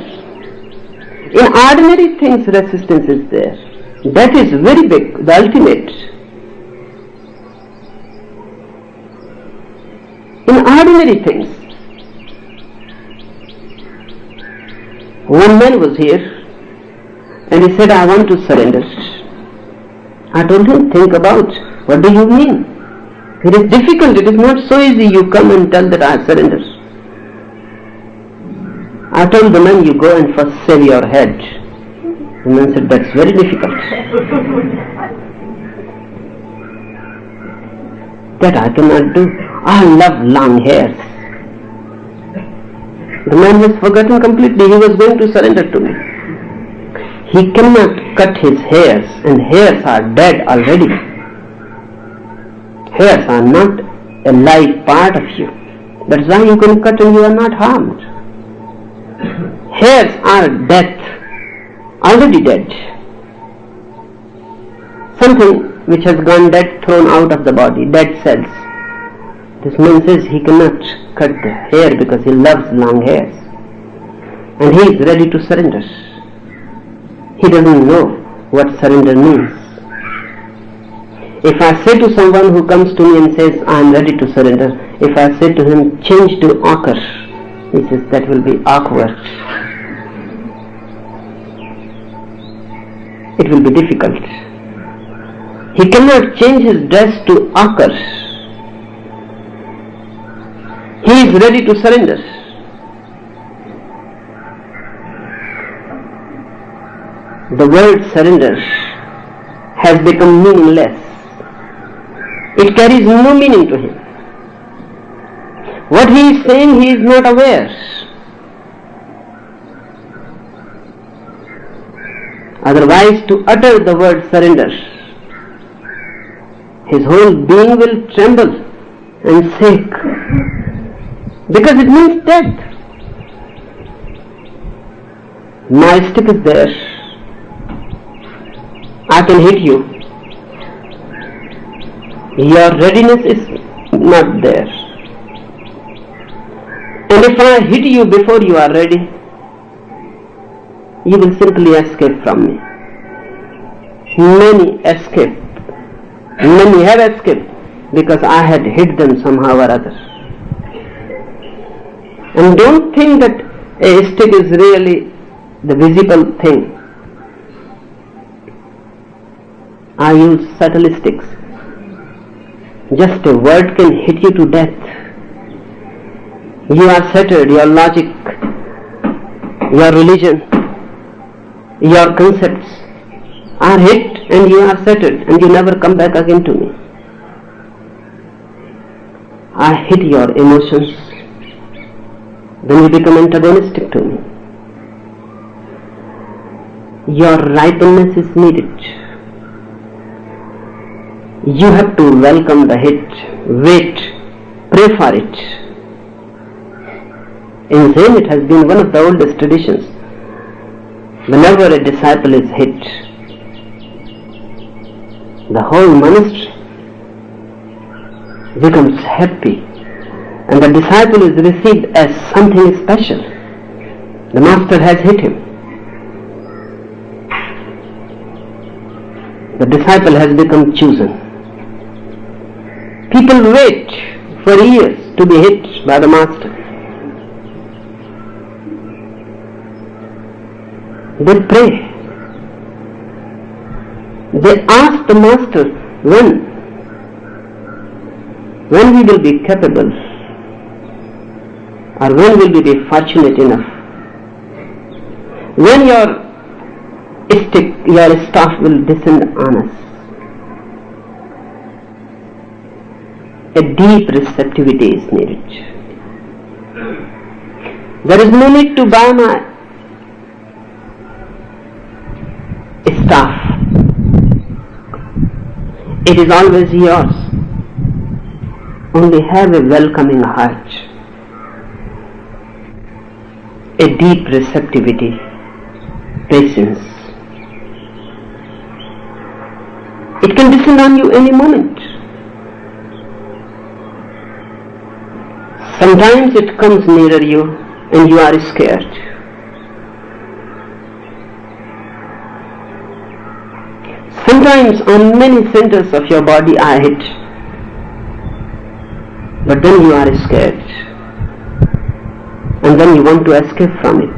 In ordinary things, resistance is there. That is very big, the ultimate. In ordinary things, one man was here and he said, I want to surrender. I told him, think about, what do you mean? It is difficult, it is not so easy. You come and tell that I surrender. I told the man, you go and first shave your head. The man said, that's very difficult. That I cannot do. I love long hairs. The man has forgotten completely. He was going to surrender to me. He cannot cut his hairs, and hairs are dead already. Hairs are not a live part of you. That's why you can cut and you are not harmed. Hairs are death, already dead. Something which has gone dead, thrown out of the body, dead cells. This man says he cannot cut the hair because he loves long hairs. And he is ready to surrender. He doesn't know what surrender means. If I say to someone who comes to me and says, I am ready to surrender, if I say to him, change to ochre, he says, that will be awkward. It will be difficult. He cannot change his dress to ochre. He is ready to surrender. The word surrender has become meaningless. It carries no meaning to him. What he is saying, he is not aware. Otherwise, to utter the word surrender, his whole being will tremble and shake, because it means death. My stick is there. I can hit you. Your readiness is not there. And if I hit you before you are ready, you will simply escape from me. Many escape. Many have escaped because I had hit them somehow or other. And don't think that a stick is really the visible thing. I use subtle sticks. Just a word can hit you to death. You are shattered, your logic, your religion, your concepts are hit and you are shattered and you never come back again to me. I hit your emotions, then you become antagonistic to me. Your ripeness is needed. You have to welcome the hit, wait, pray for it. In Zen, it has been one of the oldest traditions. Whenever a disciple is hit, the whole monastery becomes happy, and the disciple is received as something special. The master has hit him. The disciple has become chosen. People wait for years to be hit by the master. They pray. They ask the master when we will be capable, or when will we be fortunate enough, when your staff will descend on us. A deep receptivity is needed. There is no need to buy my staff. It is always yours. Only have a welcoming heart, a deep receptivity, patience. It can descend on you any moment. Sometimes it comes nearer you and you are scared. Sometimes on many centers of your body are hit, but then you are scared, and then you want to escape from it.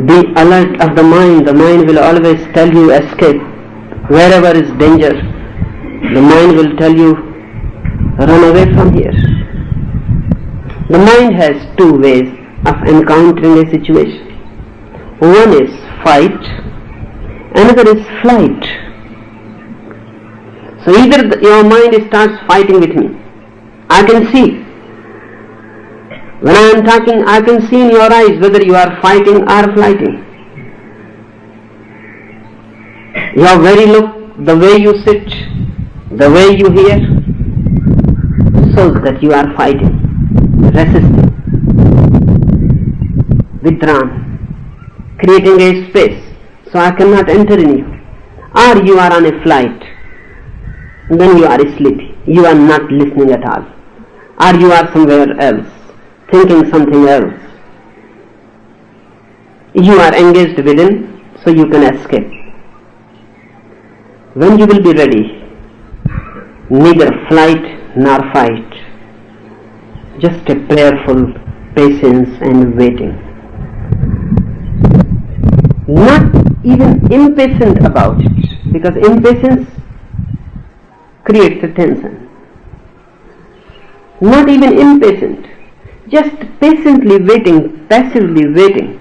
Be alert of the mind will always tell you escape. Wherever is danger, the mind will tell you run away from here. The mind has two ways of encountering a situation. One is fight, another is flight. So either your mind starts fighting with me. I can see. When I am talking, I can see in your eyes whether you are fighting or flighting. Your very look, the way you sit, the way you hear, shows that you are fighting, resisting, withdrawn, creating a space so I cannot enter in you. Or you are on a flight, and then you are sleepy, you are not listening at all. Or you are somewhere else, thinking something else. You are engaged within, so you can escape. When you will be ready, neither flight nor fight, just a prayerful patience and waiting. Not even impatient about it, because impatience creates a tension. Not even impatient, just patiently waiting, passively waiting,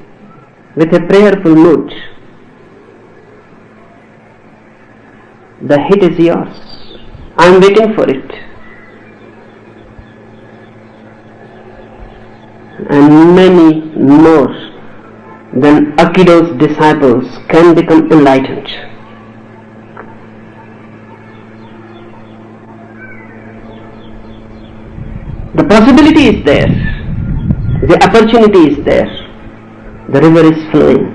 with a prayerful mood. The hit is yours. I am waiting for it. And many more than Aikido's disciples can become enlightened. The possibility is there. The opportunity is there. The river is flowing.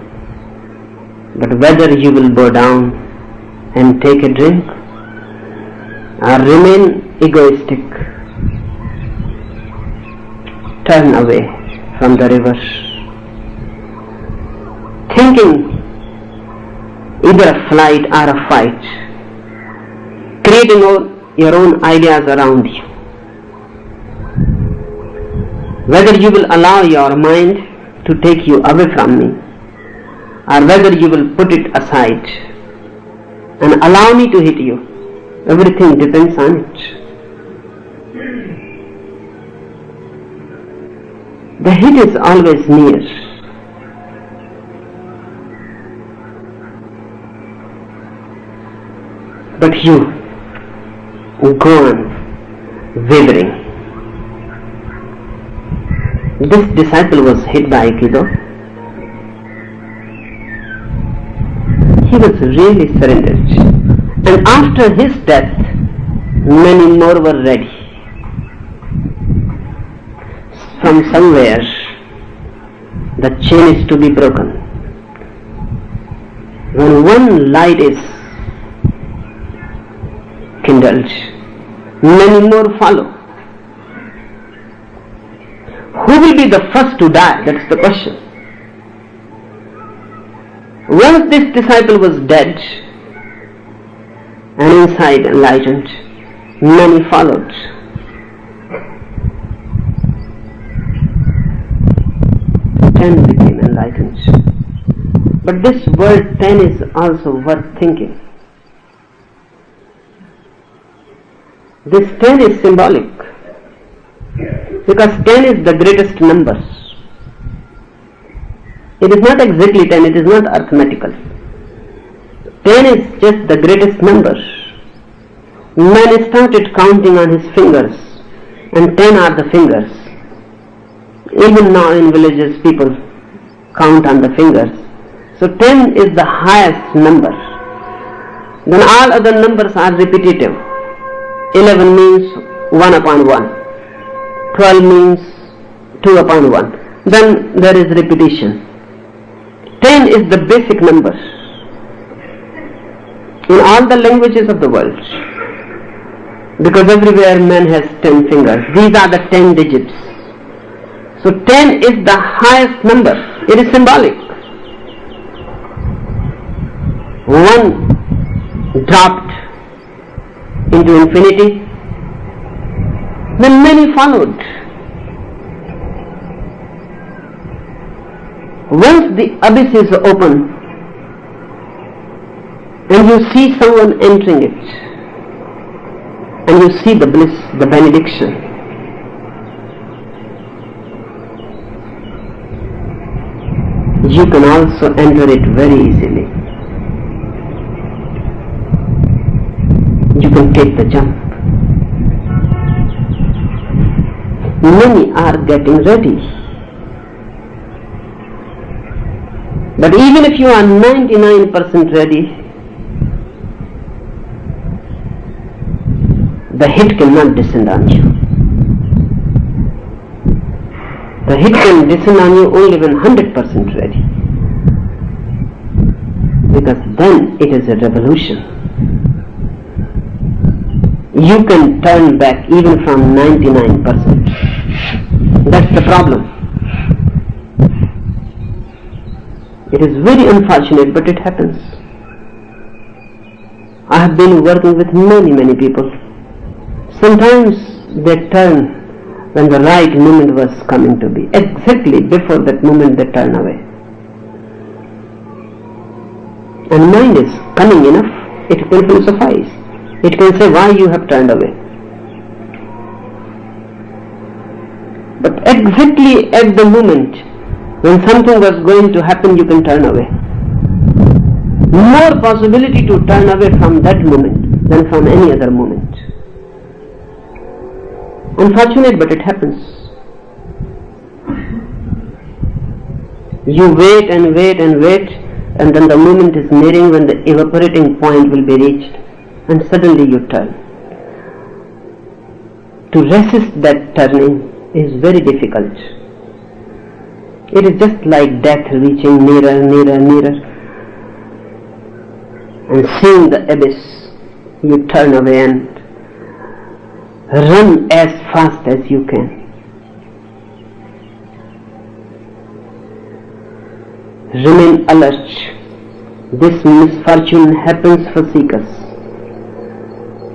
But whether you will bow down and take a drink or remain egoistic, turn away from the river, thinking either a flight or a fight, creating your own ideas around you. Whether you will allow your mind to take you away from me, or whether you will put it aside and allow me to hit you, everything depends on it. The hit is always near. But you go on wavering. This disciple was hit by Aikido. He was really surrendered. And after his death, Many more were ready. From somewhere, the chain is to be broken. When one light is kindled, many more follow. Who will be the first to die? That's the question. Once this disciple was dead and inside enlightened, many followed. Ten became enlightened. But this word 10 is also worth thinking. This 10 is symbolic because 10 is the greatest number. It is not exactly 10, it is not arithmetical. 10 is just the greatest number. Man started counting on his fingers, and 10 are the fingers. Even now in villages people count on the fingers. So 10 is the highest number. Then all other numbers are repetitive. 11 means 1 upon 1. 12 means 2 upon 1. Then there is repetition. 10 is the basic number in all the languages of the world, because everywhere man has 10 fingers. These are the 10 digits. So 10 is the highest number. It is symbolic. One dropped into infinity, then many followed. Once the abyss is open and you see someone entering it, and you see the bliss, the benediction, you can also enter it very easily. You can take the jump. Many are getting ready. But even if you are 99% ready, the hit cannot descend on you. The hit can descend on you only when 100% ready, because then it is a revolution. You can turn back even from 99%. That's the problem. It is very unfortunate, but it happens. I have been working with many people. Sometimes they turn when the right moment was coming to be. Exactly before that moment they turn away. And mind is cunning enough, it can philosophize. It can say why you have turned away. But exactly at the moment when something was going to happen, you can turn away. More possibility to turn away from that moment than from any other moment. Unfortunate, but it happens. You wait and wait and wait, and then the moment is nearing when the evaporating point will be reached, and suddenly you turn. To resist that turning is very difficult. It is just like death reaching nearer, and seeing the abyss, you turn away and run as fast as you can. Remain alert. This misfortune happens for seekers.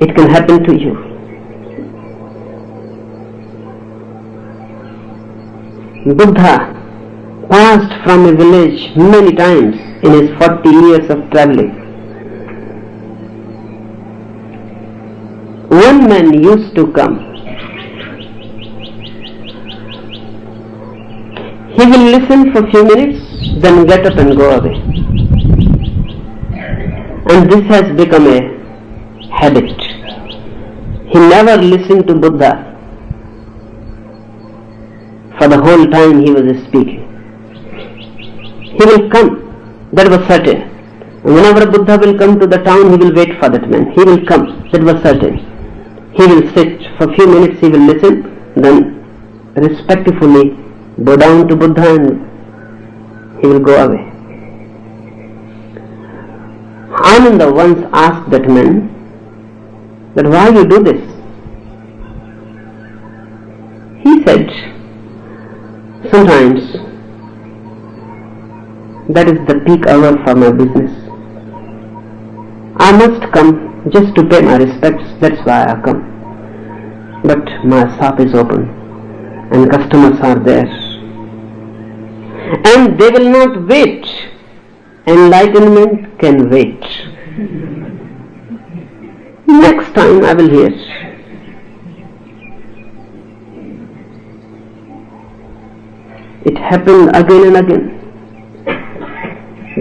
It can happen to you. Buddha passed from a village many times in his 40 years of traveling. One man used to come. He will listen for a few minutes, then get up and go away. And this has become a habit. He never listened to Buddha for the whole time he was speaking. He will come, that was certain. And whenever Buddha will come to the town, he will wait for that man. He will come, that was certain. He will sit for a few minutes, he will listen, then respectfully bow down to Buddha and he will go away. Ananda once asked that man that why you do this? He said, sometimes that is the peak hour for my business. I must come just to pay my respects, that's why I come. But my shop is open and customers are there. And they will not wait. Enlightenment can wait. Next time I will hear. It happened again and again.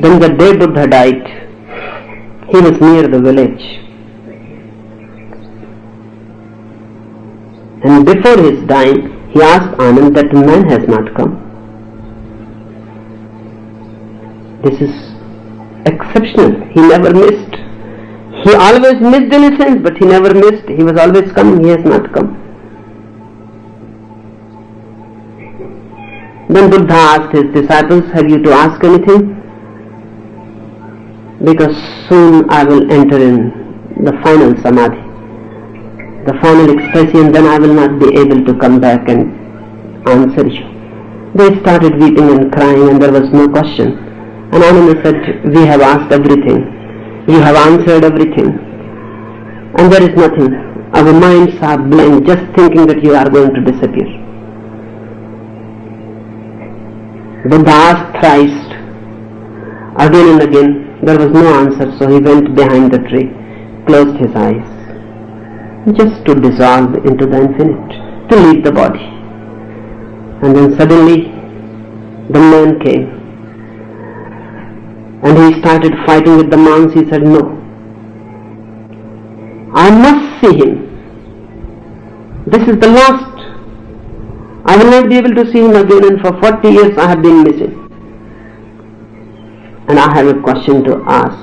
Then the day Buddha died, he was near the village. And before his dying, he asked Anand that man has not come. This is exceptional. He never missed. He always missed in a sense, but he never missed. He was always coming. He has not come. Then Buddha asked his disciples, have you to ask anything? Because soon I will enter in the final samadhi, the final ecstasy, and then I will not be able to come back and answer you. They started weeping and crying and there was no question. And Ananda said, we have asked everything. You have answered everything. And there is nothing. Our minds are blank just thinking that you are going to disappear. Buddha asked thrice. Again and again, there was no answer, so he went behind the tree, closed his eyes, just to dissolve into the infinite, to leave the body. And then suddenly, the man came. And he started fighting with the monks. He said, no, I must see him. This is the last. I will not be able to see him again, and for 40 years I have been missing. And I have a question to ask.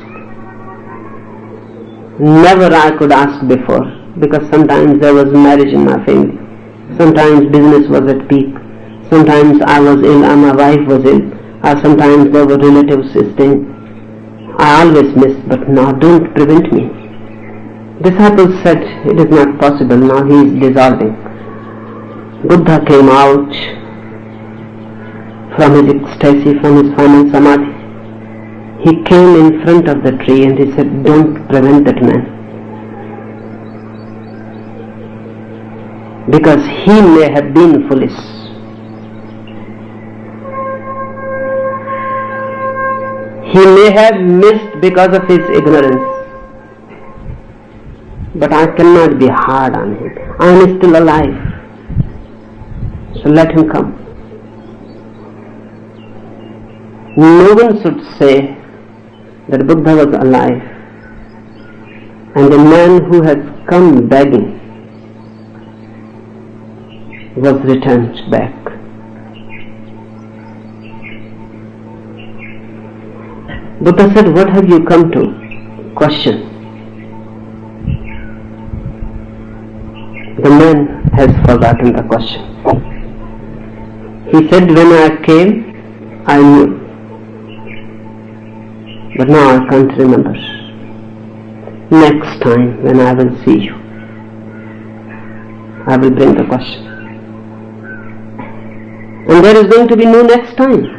Never I could ask before, because sometimes there was marriage in my family. Sometimes business was at peak. Sometimes I was ill and my wife was ill. Or sometimes there were relatives staying. I always missed, but now don't prevent me. Disciples said, it is not possible, now he is dissolving. Buddha came out from his ecstasy, from his final samadhi. He came in front of the tree and he said, don't prevent that man. Because he may have been foolish. He may have missed because of his ignorance. But I cannot be hard on him. I am still alive. So let him come. No one should say that Buddha was alive and a man who has come begging was returned back. Buddha said, what have you come to? Question. The man has forgotten the question. He said, when I came, I knew. But now I can't remember. Next time when I will see you, I will bring the question. And there is going to be no next time.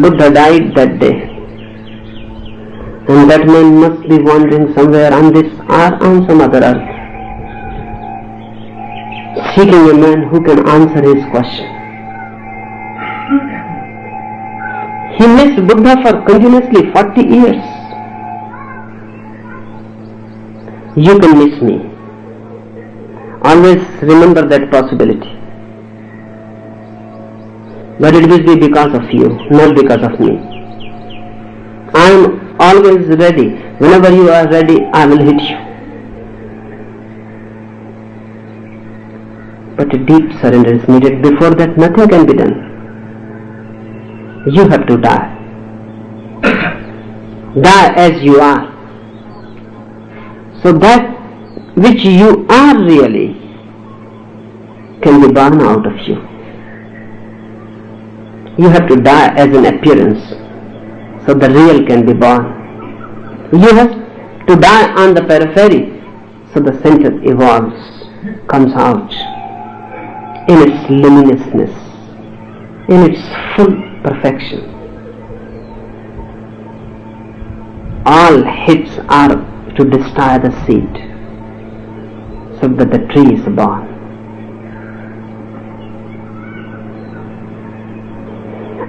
Buddha died that day. And that man must be wandering somewhere on this or on some other earth, seeking a man who can answer his question. He missed Buddha for continuously 40 years. You can miss me. Always remember that possibility. But it will be because of you, not because of me. I am always ready. Whenever you are ready, I will hit you. But a deep surrender is needed. Before that, nothing can be done. You have to die. Die as you are. So that which you are really can be born out of you. You have to die as an appearance, so the real can be born. You have to die on the periphery, so the center evolves, comes out in its luminousness, in its full perfection. All hits are to destroy the seed, so that the tree is born.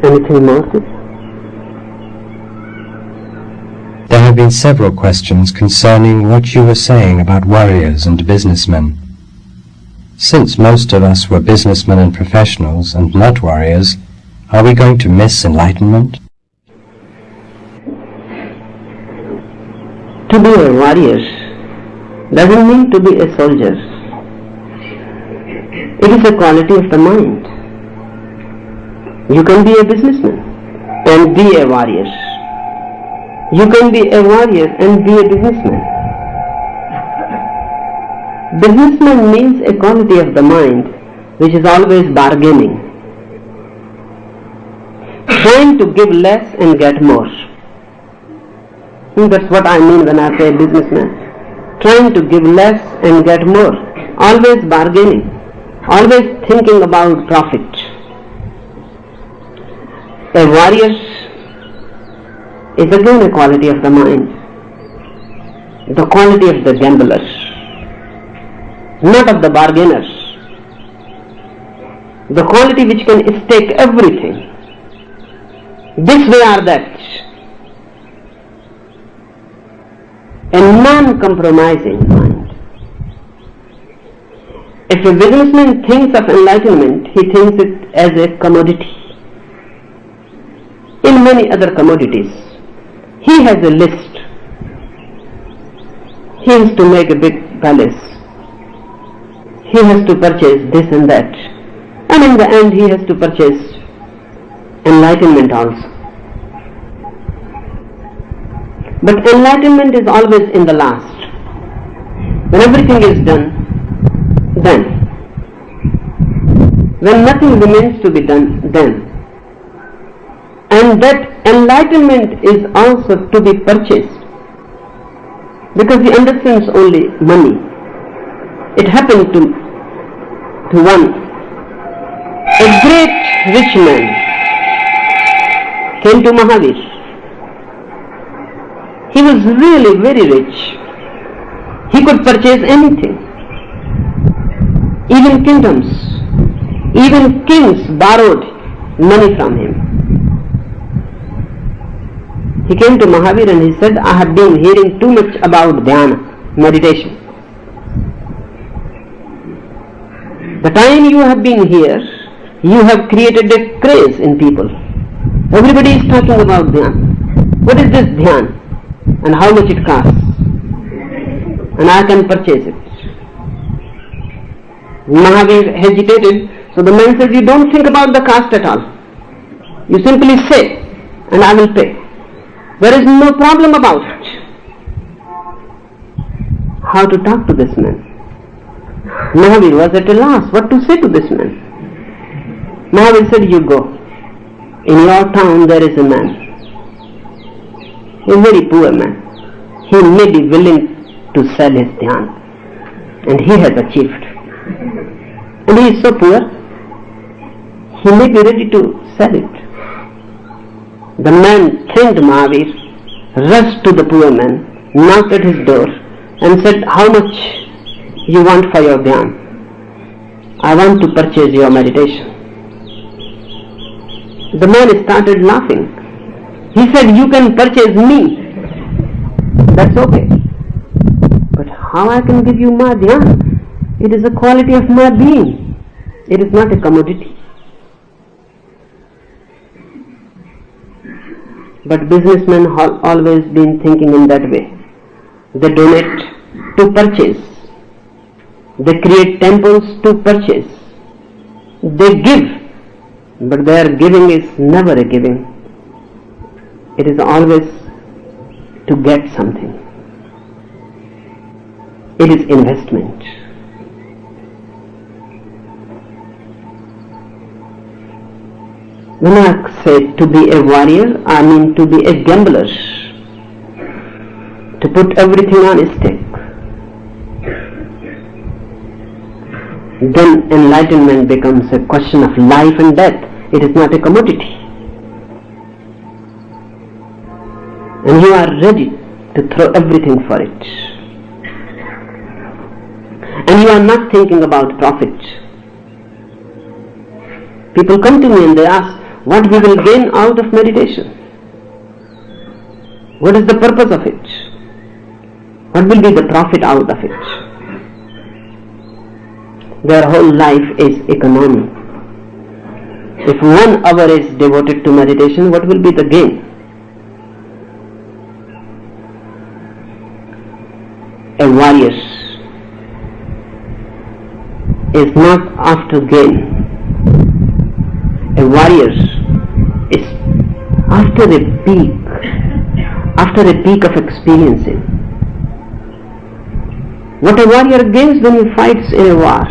Anything more? There have been several questions concerning what you were saying about warriors and businessmen. Since most of us were businessmen and professionals and not warriors, are we going to miss enlightenment? To be a warrior doesn't mean to be a soldier. It is a quality of the mind. You can be a businessman and be a warrior. You can be a warrior and be a businessman. Businessman means a quality of the mind which is always bargaining, trying to give less and get more. That's what I mean when I say businessman. Trying to give less and get more. Always bargaining. Always thinking about profit. A warrior is again a quality of the mind. The quality of the gambler, not of the bargainer. The quality which can stake everything, this way or that. A non-compromising mind. If a businessman thinks of enlightenment, he thinks it as a commodity. In many other commodities, he has a list. He has to make a big palace. He has to purchase this and that. And in the end, he has to purchase enlightenment also. But enlightenment is always in the last. When everything is done, then. When nothing remains to be done, then. And that enlightenment is also to be purchased. Because he understands only money. It happened to one. A great rich man came to Mahavir. He was really very rich. He could purchase anything. Even kingdoms. Even kings borrowed money from him. He came to Mahavir and he said, I have been hearing too much about dhyana, meditation. The time you have been here, you have created a craze in people. Everybody is talking about dhyana. What is this dhyana? And how much it costs? And I can purchase it. Mahavir hesitated, so the man says, you don't think about the cost at all. You simply say, and I will pay. There is no problem about it. How to talk to this man? Mahavir was at a loss what to say to this man. Mahavir said, you go. In your town there is a man. A very poor man. He may be willing to sell his dhyana. And he has achieved. And he is so poor, he may be ready to sell it. The man thanked Mahavir, rushed to the poor man, knocked at his door and said, how much you want for your dhyana? I want to purchase your meditation. The man started laughing. He said, you can purchase me. That's okay. But how I can give you my dhyana? It is a quality of my being. It is not a commodity. But businessmen have always been thinking in that way. They donate to purchase. They create temples to purchase. They give, but their giving is never a giving. It is always to get something. It is investment. When I say to be a warrior, I mean to be a gambler, to put everything on stake. Then enlightenment becomes a question of life and death. It is not a commodity. And you are ready to throw everything for it. And you are not thinking about profit. People come to me and they ask, what we will gain out of meditation? What is the purpose of it? What will be the profit out of it? Their whole life is economy. If 1 hour is devoted to meditation, what will be the gain? A warrior is not after gain. A warrior is after a peak of experiencing. What a warrior gains when he fights in a war.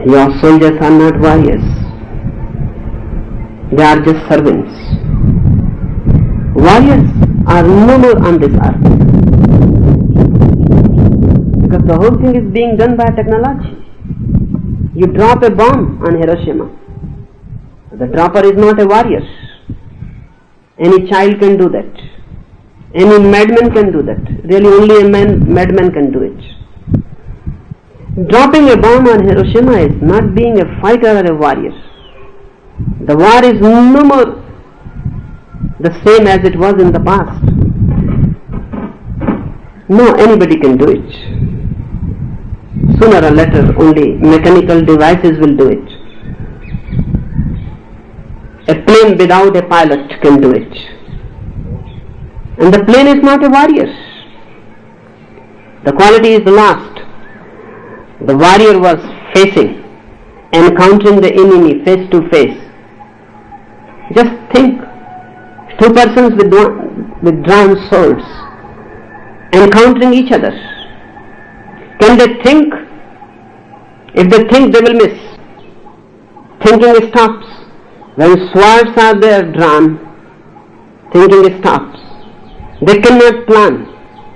Your soldiers are not warriors. They are just servants. Warriors are no more on this earth. Because the whole thing is being done by technology. You drop a bomb on Hiroshima. The dropper is not a warrior. Any child can do that. Any madman can do that. Really only a madman can do it. Dropping a bomb on Hiroshima is not being a fighter or a warrior. The war is no more the same as it was in the past. No, anybody can do it. Sooner or later only mechanical devices will do it. A plane without a pilot can do it. And the plane is not a warrior. The quality is lost. The warrior was facing, encountering the enemy face to face. Just think, 2 persons with drawn swords encountering each other. Can they think? If they think, they will miss. Thinking stops. When swords are there drawn, thinking stops. They cannot plan,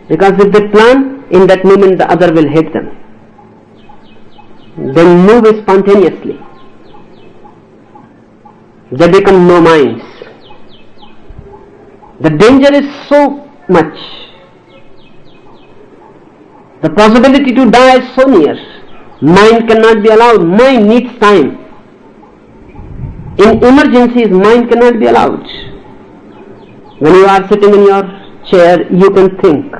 because if they plan, in that moment the other will hit them. They move spontaneously. They become no minds. The danger is so much. The possibility to die is so near. Mind cannot be allowed. Mind needs time. In emergencies, mind cannot be allowed. When you are sitting in your chair, you can think.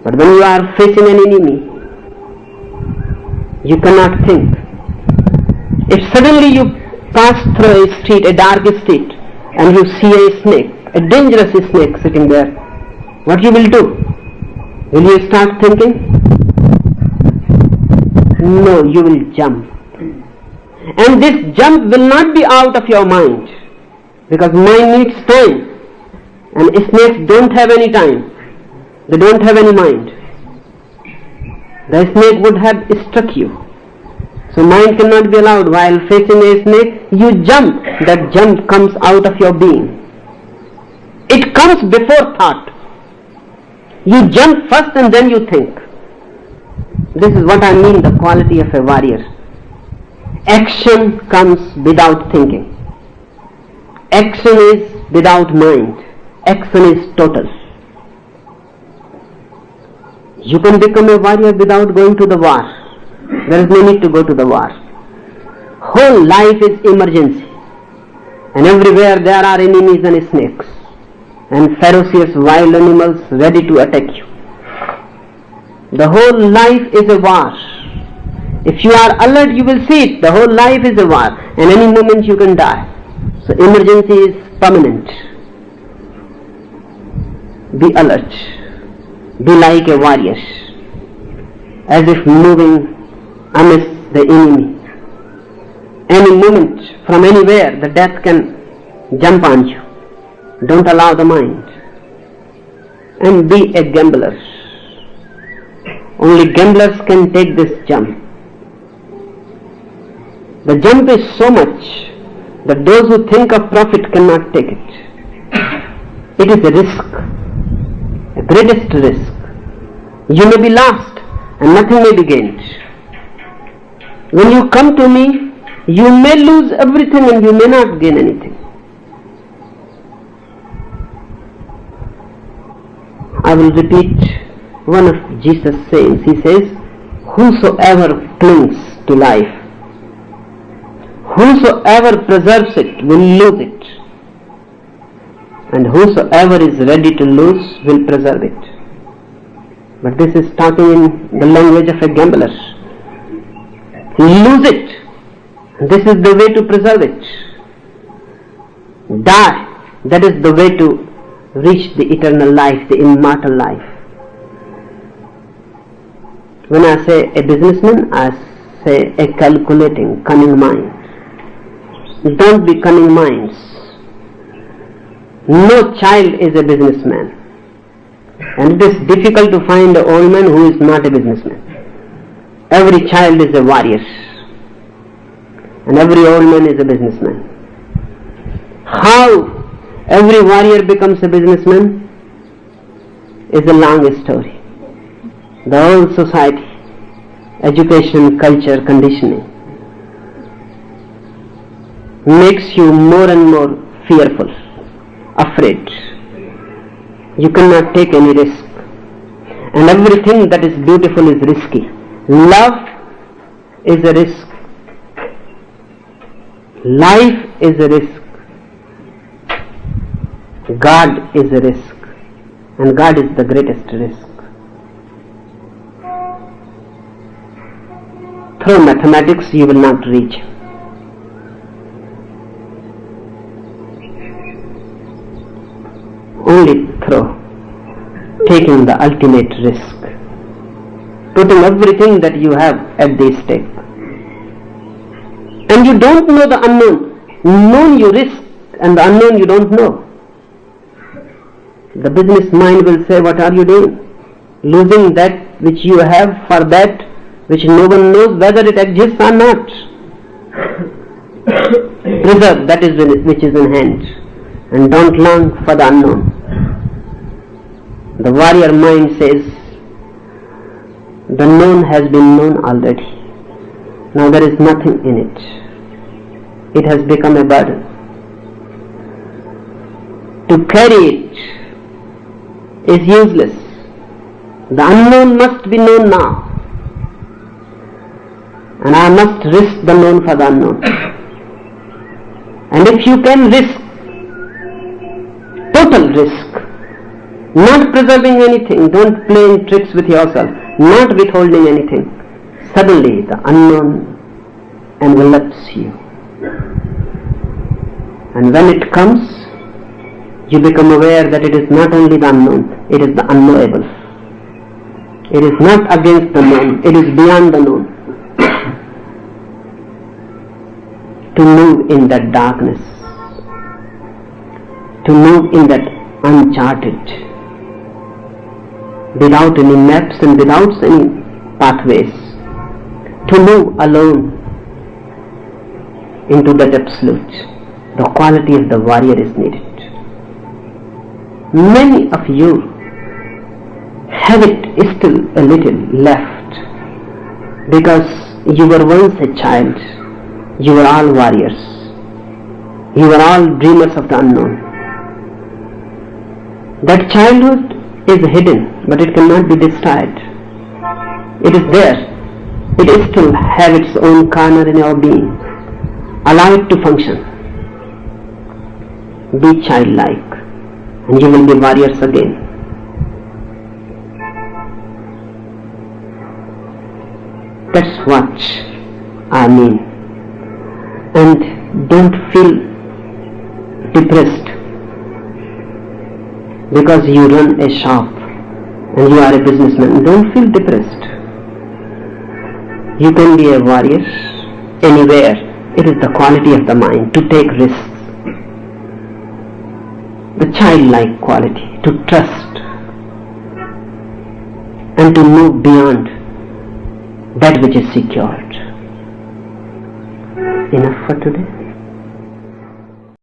But when you are facing an enemy, you cannot think. If suddenly you pass through a street, a dark street, and you see a snake, a dangerous snake sitting there, what you will do? Will you start thinking? No, you will jump. And this jump will not be out of your mind, because mind needs time. And snakes don't have any time. They don't have any mind. The snake would have struck you. So mind cannot be allowed. While facing a snake, you jump. That jump comes out of your being. It comes before thought. You jump first and then you think. This is what I mean, the quality of a warrior. Action comes without thinking. Action is without mind. Action is total. You can become a warrior without going to the war. There is no need to go to the war. Whole life is emergency. And everywhere there are enemies and snakes. And ferocious wild animals ready to attack you. The whole life is a war. If you are alert, you will see it. The whole life is a war. And any moment you can die. So emergency is permanent. Be alert. Be like a warrior. As if moving amidst the enemy. Any moment, from anywhere, the death can jump on you. Don't allow the mind. and be a gambler. Only gamblers can take this jump. The jump is so much that those who think of profit cannot take it. It is a risk, a greatest risk. You may be lost and nothing may be gained. When you come to me, you may lose everything and you may not gain anything. I will repeat one of Jesus' sayings. He says, whosoever clings to life, whosoever preserves it will lose it, and whosoever is ready to lose will preserve it. But this is talking in the language of a gambler. Lose it. This is the way to preserve it. Die. That is the way to reach the eternal life, the immortal life. When I say a businessman, I say a calculating, cunning mind. Don't be cunning minds. No child is a businessman. And it is difficult to find an old man who is not a businessman. Every child is a warrior. And every old man is a businessman. How every warrior becomes a businessman is a long story. The whole society, education, culture, conditioning makes you more and more fearful, afraid. You cannot take any risk. And everything that is beautiful is risky. Love is a risk. Life is a risk. God is a risk. And God is the greatest risk. Through mathematics you will not reach. Only through taking the ultimate risk, putting everything that you have at the stake. And you don't know the unknown. Known you risk, and the unknown you don't know. The business mind will say, what are you doing? Losing that which you have for that which no one knows whether it exists or not. Preserve that which is in hand, and don't long for the unknown. The warrior mind says, the known has been known already. Now there is nothing in it. It has become a burden. To carry it is useless. The unknown must be known now. And I must risk the known for the unknown. And if you can risk, total risk, not preserving anything, don't play tricks with yourself, not withholding anything, suddenly the unknown envelops you. And when it comes, you become aware that it is not only the unknown, it is the unknowable. It is not against the known, it is beyond the known. To move in that darkness, to move in that uncharted, without any maps and without any pathways, to move alone into that absolute. The quality of the warrior is needed. Many of you have it still a little left because you were once a child. You were all warriors. You were all dreamers of the unknown. That childhood is hidden, but it cannot be destroyed. It is there. It still has its own corner in your being. Allow it to function. Be childlike, and you will be warriors again. That's what I mean. And don't feel depressed because you run a shop and you are a businessman. Don't feel depressed. You can be a warrior anywhere. It is the quality of the mind to take risks. The childlike quality to trust and to move beyond that which is secured. Enough for today.